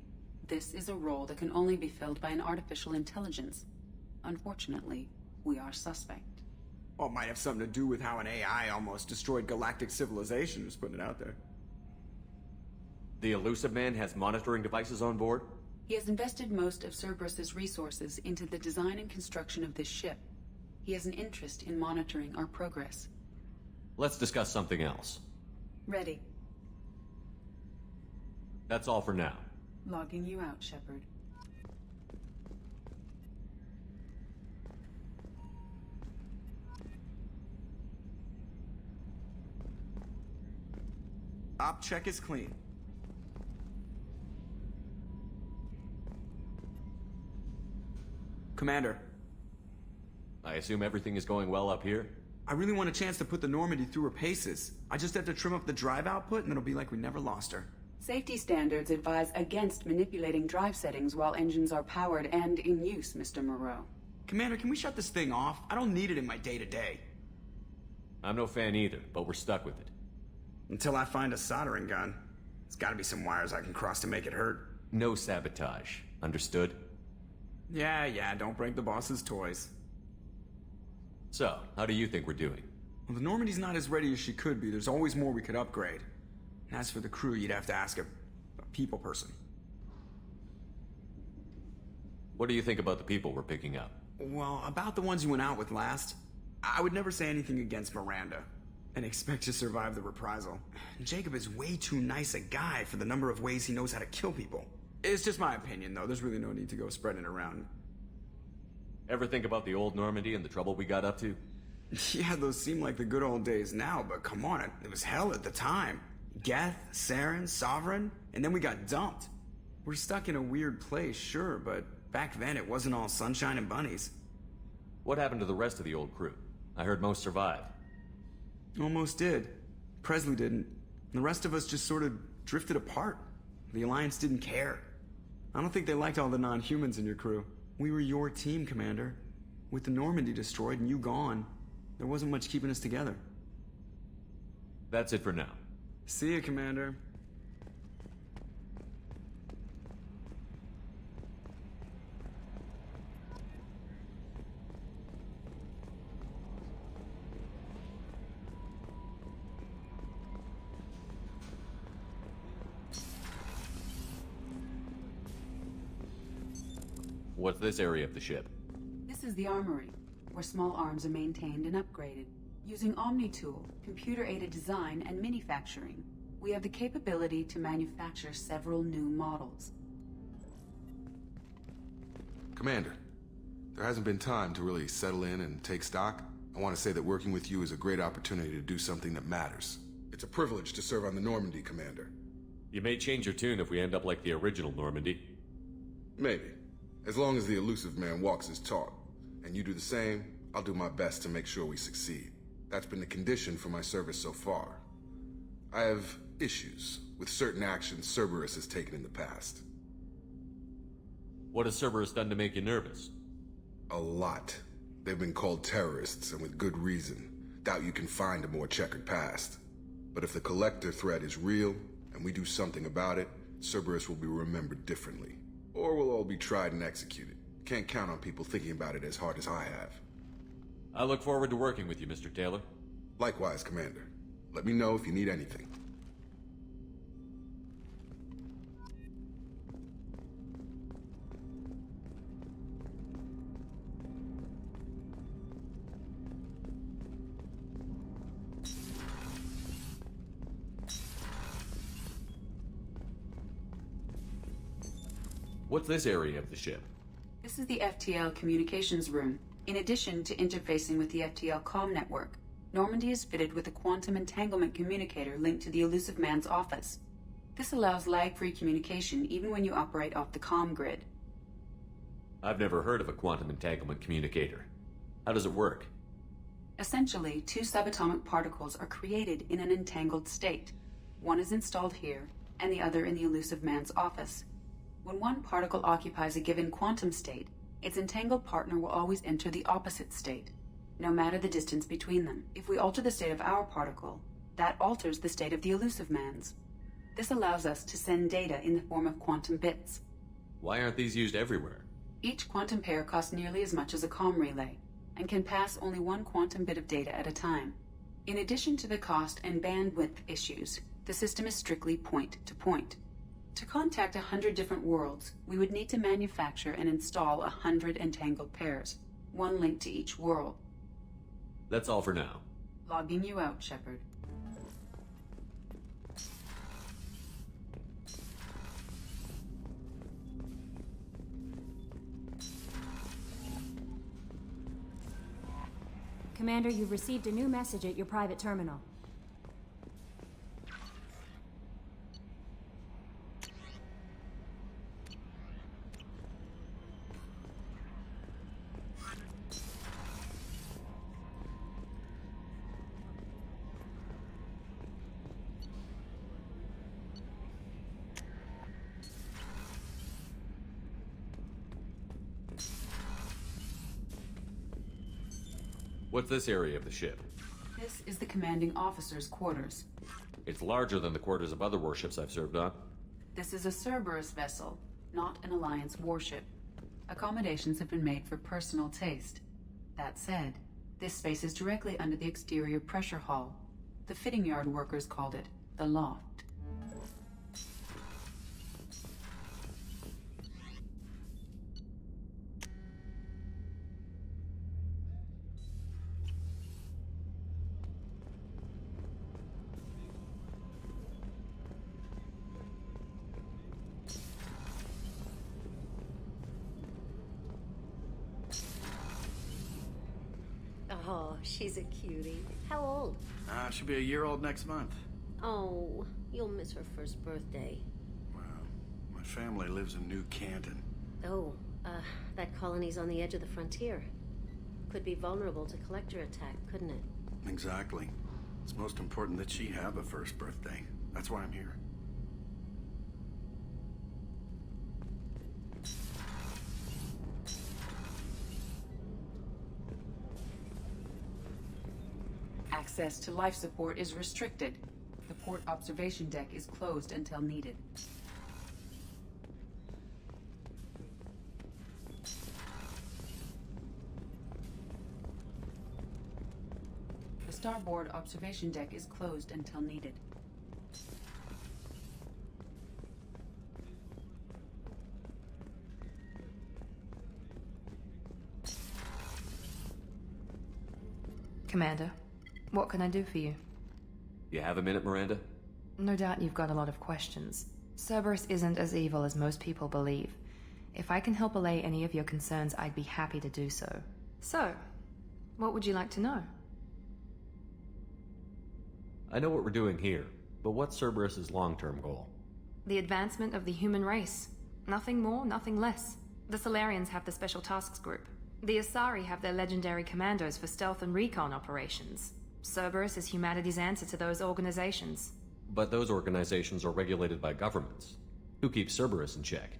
This is a role that can only be filled by an artificial intelligence. Unfortunately, we are suspect. Well, it might have something to do with how an AI almost destroyed galactic civilization, just putting it out there. The Elusive Man has monitoring devices on board? He has invested most of Cerberus's resources into the design and construction of this ship. He has an interest in monitoring our progress. Let's discuss something else. Ready. That's all for now. Logging you out, Shepard. Op check is clean. Commander. I assume everything is going well up here? I really want a chance to put the Normandy through her paces. I just have to trim up the drive output and it'll be like we never lost her. Safety standards advise against manipulating drive settings while engines are powered and in use, Mr. Moreau. Commander, can we shut this thing off? I don't need it in my day-to-day. I'm no fan either, but we're stuck with it. Until I find a soldering gun. There's gotta be some wires I can cross to make it hurt. No sabotage. Understood? Yeah, don't break the boss's toys. So, how do you think we're doing? Well, the Normandy's not as ready as she could be. There's always more we could upgrade. And as for the crew, you'd have to ask a people person. What do you think about the people we're picking up? Well, about the ones you went out with last, I would never say anything against Miranda and expect to survive the reprisal. Jacob is way too nice a guy for the number of ways he knows how to kill people. It's just my opinion, though. There's really no need to go spreading it around. Ever think about the old Normandy and the trouble we got up to? Yeah, those seem like the good old days now, but come on, it was hell at the time. Geth, Saren, Sovereign, and then we got dumped. We're stuck in a weird place, sure, but back then it wasn't all sunshine and bunnies. What happened to the rest of the old crew? I heard most survived. Almost did. Presley didn't. The rest of us just sort of drifted apart. The Alliance didn't care. I don't think they liked all the non-humans in your crew. We were your team, Commander. With the Normandy destroyed and you gone, there wasn't much keeping us together. That's it for now. See ya, Commander. What's this area of the ship? This is the armory, where small arms are maintained and upgraded. Using Omni-Tool, computer-aided design, and manufacturing, we have the capability to manufacture several new models. Commander, there hasn't been time to really settle in and take stock. I want to say that working with you is a great opportunity to do something that matters. It's a privilege to serve on the Normandy, Commander. You may change your tune if we end up like the original Normandy. Maybe. As long as the Elusive Man walks his talk, and you do the same, I'll do my best to make sure we succeed. That's been the condition for my service so far. I have issues with certain actions Cerberus has taken in the past. What has Cerberus done to make you nervous? A lot. They've been called terrorists, and with good reason. Doubt you can find a more checkered past. But if the Collector threat is real, and we do something about it, Cerberus will be remembered differently. Or we'll all be tried and executed. Can't count on people thinking about it as hard as I have. I look forward to working with you, Mr. Taylor. Likewise, Commander. Let me know if you need anything. What's this area of the ship? This is the FTL communications room. In addition to interfacing with the FTL comm network, Normandy is fitted with a quantum entanglement communicator linked to the Elusive Man's office. This allows lag-free communication even when you operate off the comm grid. I've never heard of a quantum entanglement communicator. How does it work? Essentially, two subatomic particles are created in an entangled state. One is installed here, and the other in the Elusive Man's office. When one particle occupies a given quantum state, its entangled partner will always enter the opposite state, no matter the distance between them. If we alter the state of our particle, that alters the state of the Elusive Man's. This allows us to send data in the form of quantum bits. Why aren't these used everywhere? Each quantum pair costs nearly as much as a comm relay, and can pass only one quantum bit of data at a time. In addition to the cost and bandwidth issues, the system is strictly point-to-point. To contact 100 different worlds, we would need to manufacture and install 100 entangled pairs, one link to each world. That's all for now. Logging you out, Shepard. Commander, you've received a new message at your private terminal. What's this area of the ship? This is the commanding officer's quarters. It's larger than the quarters of other warships I've served on. This is a Cerberus vessel, not an Alliance warship. Accommodations have been made for personal taste. That said, this space is directly under the exterior pressure hull. The fitting yard workers called it the loft. She's a cutie. How old? She'll be a year old next month. Oh, you'll miss her first birthday. Well, my family lives in New Canton. Oh, that colony's on the edge of the frontier. Could be vulnerable to collector attack, couldn't it? Exactly. It's most important that she have a first birthday. That's why I'm here. Access to life support is restricted. The port observation deck is closed until needed. The starboard observation deck is closed until needed. Commander, what can I do for you? You have a minute, Miranda? No doubt you've got a lot of questions. Cerberus isn't as evil as most people believe. If I can help allay any of your concerns, I'd be happy to do so. So, what would you like to know? I know what we're doing here, but what's Cerberus's long-term goal? The advancement of the human race. Nothing more, nothing less. The Solarians have the Special Tasks Group. The Asari have their legendary commandos for stealth and recon operations. Cerberus is humanity's answer to those organizations. But those organizations are regulated by governments. Who keeps Cerberus in check?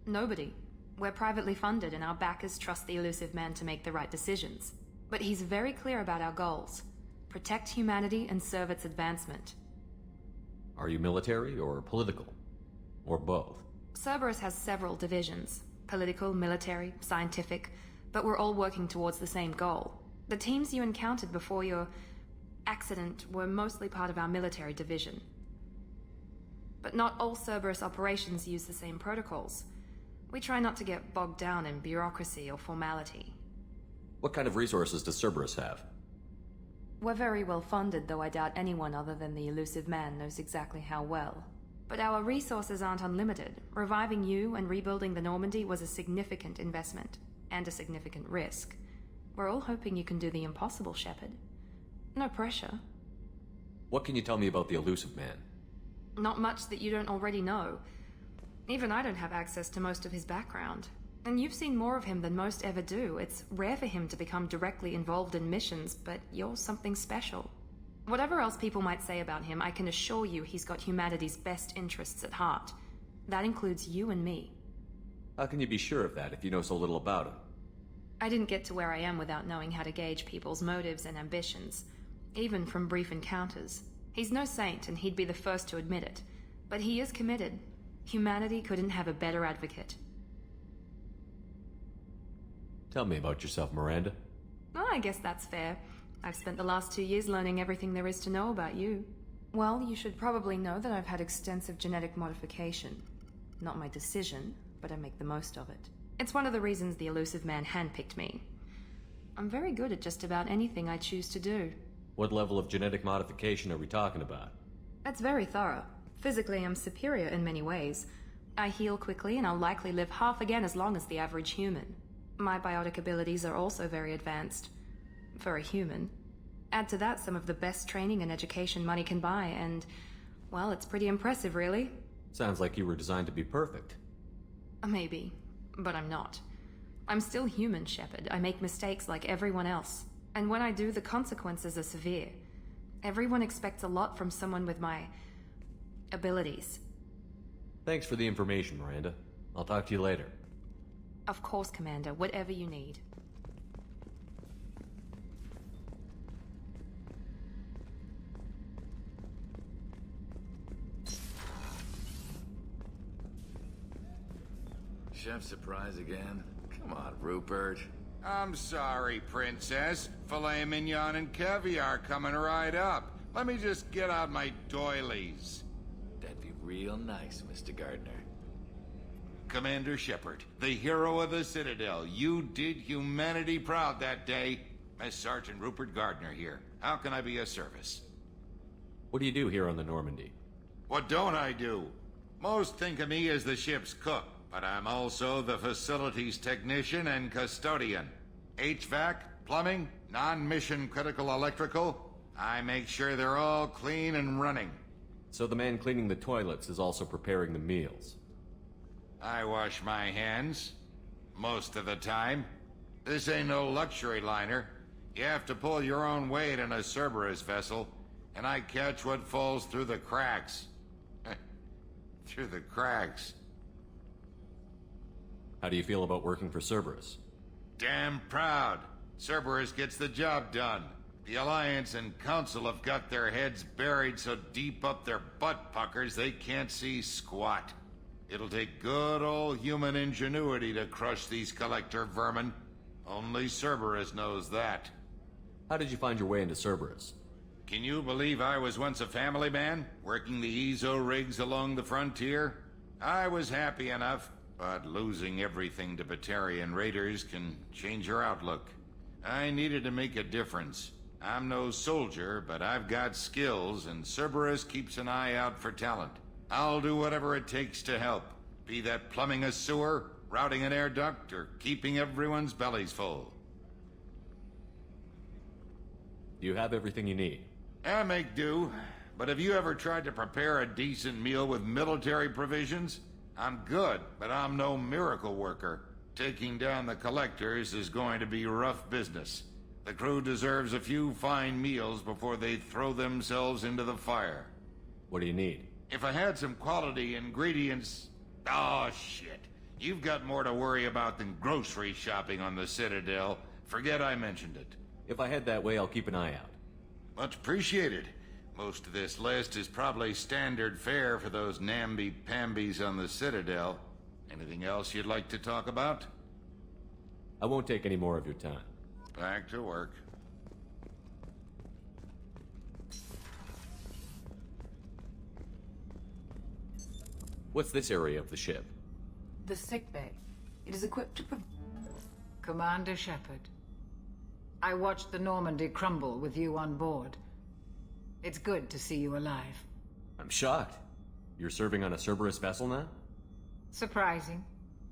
Nobody. We're privately funded and our backers trust the Elusive Man to make the right decisions. But he's very clear about our goals. Protect humanity and serve its advancement. Are you military or political? Or both? Cerberus has several divisions. Political, military, scientific, but we're all working towards the same goal. The teams you encountered before your accident were mostly part of our military division. But not all Cerberus operations use the same protocols. We try not to get bogged down in bureaucracy or formality. What kind of resources does Cerberus have? We're very well funded, though I doubt anyone other than the Elusive Man knows exactly how well. But our resources aren't unlimited. Reviving you and rebuilding the Normandy was a significant investment, and a significant risk. We're all hoping you can do the impossible, Shepard. No pressure. What can you tell me about the Elusive Man? Not much that you don't already know. Even I don't have access to most of his background. And you've seen more of him than most ever do. It's rare for him to become directly involved in missions, but you're something special. Whatever else people might say about him, I can assure you he's got humanity's best interests at heart. That includes you and me. How can you be sure of that if you know so little about him? I didn't get to where I am without knowing how to gauge people's motives and ambitions, even from brief encounters. He's no saint, and he'd be the first to admit it. But he is committed. Humanity couldn't have a better advocate. Tell me about yourself, Miranda. Oh, I guess that's fair. I've spent the last 2 years learning everything there is to know about you. Well, you should probably know that I've had extensive genetic modification. Not my decision, but I make the most of it. It's one of the reasons the Elusive Man handpicked me. I'm very good at just about anything I choose to do. What level of genetic modification are we talking about? That's very thorough. Physically, I'm superior in many ways. I heal quickly, and I'll likely live half again as long as the average human. My biotic abilities are also very advanced. For a human. Add to that some of the best training and education money can buy, and, well, it's pretty impressive, really. Sounds like you were designed to be perfect. Maybe, but I'm not. I'm still human, Shepard. I make mistakes like everyone else. And when I do, the consequences are severe. Everyone expects a lot from someone with my abilities. Thanks for the information, Miranda. I'll talk to you later. Of course, Commander. Whatever you need. Chef surprise again? Come on, Rupert. I'm sorry, Princess. Filet mignon and caviar coming right up. Let me just get out my doilies. That'd be real nice, Mr. Gardner. Commander Shepard, the hero of the Citadel. You did humanity proud that day. As Sergeant Rupert Gardner here. How can I be of service? What do you do here on the Normandy? What don't I do? Most think of me as the ship's cook, but I'm also the facilities technician and custodian. HVAC, plumbing, Non-mission critical electrical, I make sure they're all clean and running. So the man cleaning the toilets is also preparing the meals. I wash my hands. Most of the time. This ain't no luxury liner. You have to pull your own weight in a Cerberus vessel, and I catch what falls through the cracks. Through the cracks. How do you feel about working for Cerberus? Damn proud. Cerberus gets the job done. The Alliance and Council have got their heads buried so deep up their butt puckers they can't see squat. It'll take good old human ingenuity to crush these collector vermin. Only Cerberus knows that. How did you find your way into Cerberus? Can you believe I was once a family man, working the EZO rigs along the frontier? I was happy enough, but losing everything to Batarian raiders can change your outlook. I needed to make a difference. I'm no soldier, but I've got skills, and Cerberus keeps an eye out for talent. I'll do whatever it takes to help, be that plumbing a sewer, routing an air duct, or keeping everyone's bellies full. Do you have everything you need? I make do, but have you ever tried to prepare a decent meal with military provisions? I'm good, but I'm no miracle worker. Taking down the collectors is going to be rough business. The crew deserves a few fine meals before they throw themselves into the fire. What do you need? If I had some quality ingredients... Oh, shit. You've got more to worry about than grocery shopping on the Citadel. Forget I mentioned it. If I head that way, I'll keep an eye out. Much appreciated. Most of this list is probably standard fare for those namby-pambies on the Citadel. Anything else you'd like to talk about? I won't take any more of your time. Back to work. What's this area of the ship? The sickbay. It is equipped to... Commander Shepard. I watched the Normandy crumble with you on board. It's good to see you alive. I'm shocked. You're serving on a Cerberus vessel now? Surprising.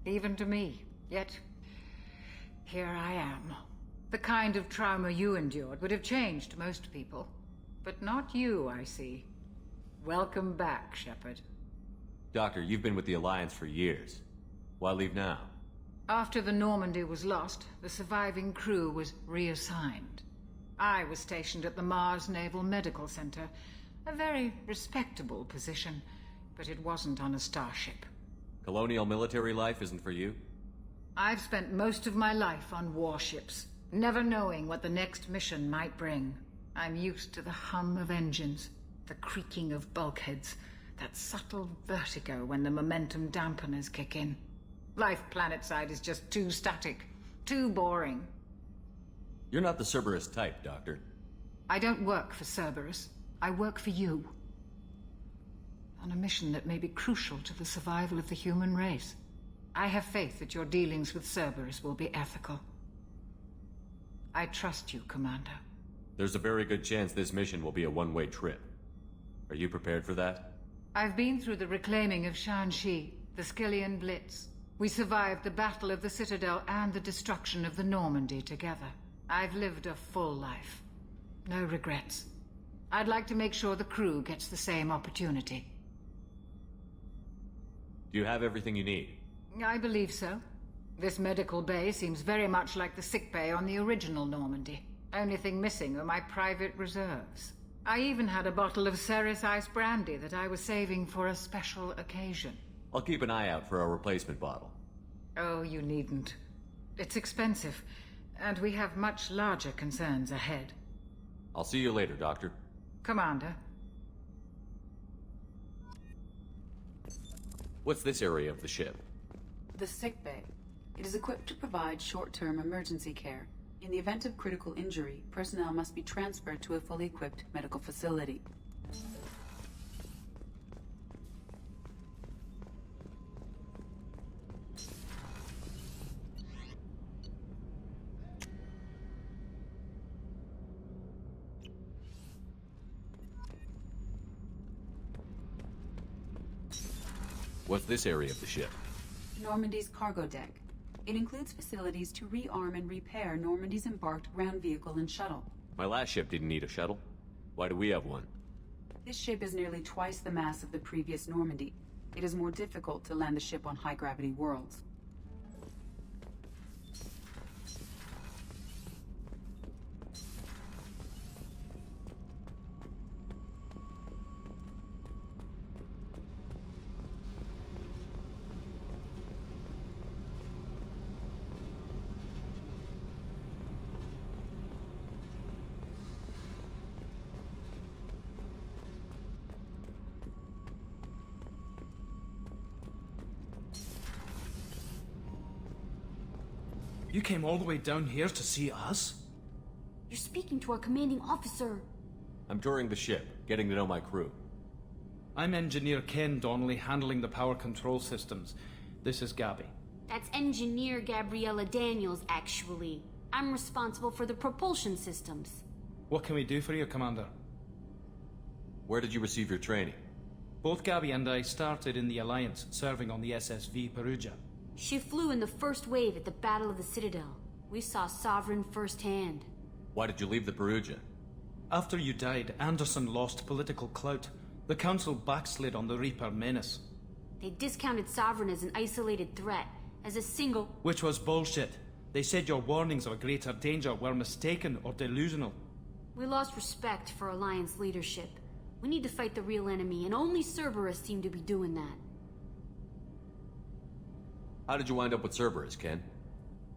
Even to me. Yet, here I am. The kind of trauma you endured would have changed most people. But not you, I see. Welcome back, Shepard. Doctor, you've been with the Alliance for years. Why leave now? After the Normandy was lost, the surviving crew was reassigned. I was stationed at the Mars Naval Medical Center, a very respectable position, but it wasn't on a starship. Colonial military life isn't for you? I've spent most of my life on warships, never knowing what the next mission might bring. I'm used to the hum of engines, the creaking of bulkheads, that subtle vertigo when the momentum dampeners kick in. Life planetside is just too static, too boring. You're not the Cerberus type, Doctor. I don't work for Cerberus. I work for you. On a mission that may be crucial to the survival of the human race. I have faith that your dealings with Cerberus will be ethical. I trust you, Commander. There's a very good chance this mission will be a one-way trip. Are you prepared for that? I've been through the reclaiming of Shanxi, the Skillian Blitz. We survived the Battle of the Citadel and the destruction of the Normandy together. I've lived a full life. No regrets. I'd like to make sure the crew gets the same opportunity. Do you have everything you need? I believe so. This medical bay seems very much like the sick bay on the original Normandy. Only thing missing are my private reserves. I even had a bottle of Ceres Ice brandy that I was saving for a special occasion. I'll keep an eye out for a replacement bottle. Oh, you needn't. It's expensive, and we have much larger concerns ahead. I'll see you later, Doctor. Commander. What's this area of the ship? The sickbay. It is equipped to provide short-term emergency care. In the event of critical injury, personnel must be transferred to a fully equipped medical facility. What's this area of the ship? Normandy's cargo deck. It includes facilities to rearm and repair Normandy's embarked ground vehicle and shuttle. My last ship didn't need a shuttle. Why do we have one? This ship is nearly twice the mass of the previous Normandy. It is more difficult to land the ship on high-gravity worlds. You came all the way down here to see us? You're speaking to our commanding officer. I'm touring the ship, getting to know my crew. I'm Engineer Ken Donnelly, handling the power control systems. This is Gabby. That's Engineer Gabriella Daniels, actually. I'm responsible for the propulsion systems. What can we do for you, Commander? Where did you receive your training? Both Gabby and I started in the Alliance, serving on the SSV Perugia. She flew in the first wave at the Battle of the Citadel. We saw Sovereign firsthand. Why did you leave the Perugia? After you died, Anderson lost political clout. The Council backslid on the Reaper menace. They discounted Sovereign as an isolated threat, as a single... Which was bullshit. They said your warnings of a greater danger were mistaken or delusional. We lost respect for Alliance leadership. We need to fight the real enemy, and only Cerberus seemed to be doing that. How did you wind up with Cerberus, Ken?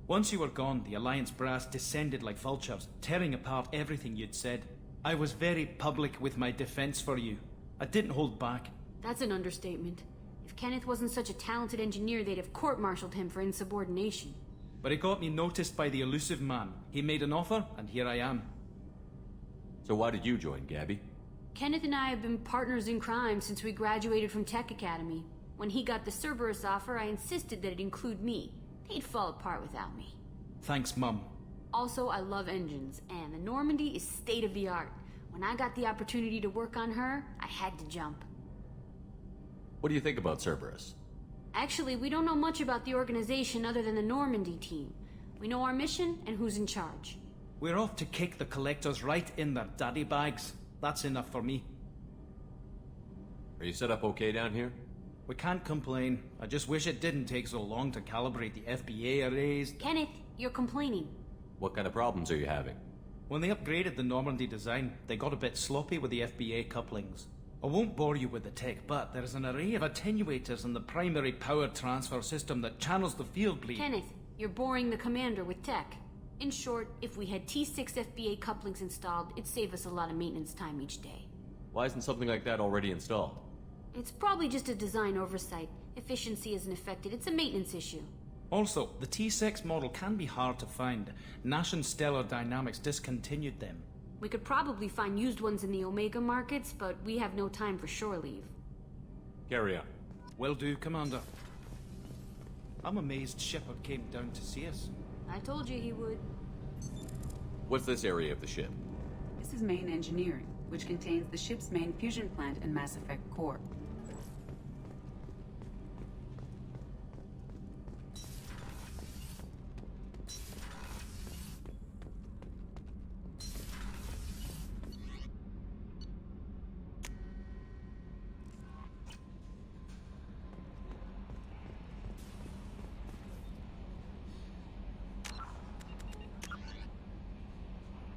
Once you were gone, the Alliance brass descended like vultures, tearing apart everything you'd said. I was very public with my defense for you. I didn't hold back. That's an understatement. If Kenneth wasn't such a talented engineer, they'd have court-martialed him for insubordination. But it got me noticed by the elusive man. He made an offer, and here I am. So why did you join, Gabby? Kenneth and I have been partners in crime since we graduated from Tech Academy. When he got the Cerberus offer, I insisted that it include me. They'd fall apart without me. Thanks, Mum. Also, I love engines, and the Normandy is state-of-the-art. When I got the opportunity to work on her, I had to jump. What do you think about Cerberus? Actually, we don't know much about the organization other than the Normandy team. We know our mission and who's in charge. We're off to kick the Collectors right in their daddy bags. That's enough for me. Are you set up okay down here? We can't complain. I just wish it didn't take so long to calibrate the FBA arrays. Kenneth, you're complaining. What kind of problems are you having? When they upgraded the Normandy design, they got a bit sloppy with the FBA couplings. I won't bore you with the tech, but there's an array of attenuators in the primary power transfer system that channels the field bleed. Kenneth, you're boring the commander with tech. In short, if we had T6 FBA couplings installed, it'd save us a lot of maintenance time each day. Why isn't something like that already installed? It's probably just a design oversight. Efficiency isn't affected. It's a maintenance issue. Also, the T6 model can be hard to find. Nash and Stellar Dynamics discontinued them. We could probably find used ones in the Omega markets, but we have no time for shore leave. Carry on. Will do, Commander. I'm amazed Shepard came down to see us. I told you he would. What's this area of the ship? This is main engineering, which contains the ship's main fusion plant and Mass Effect core.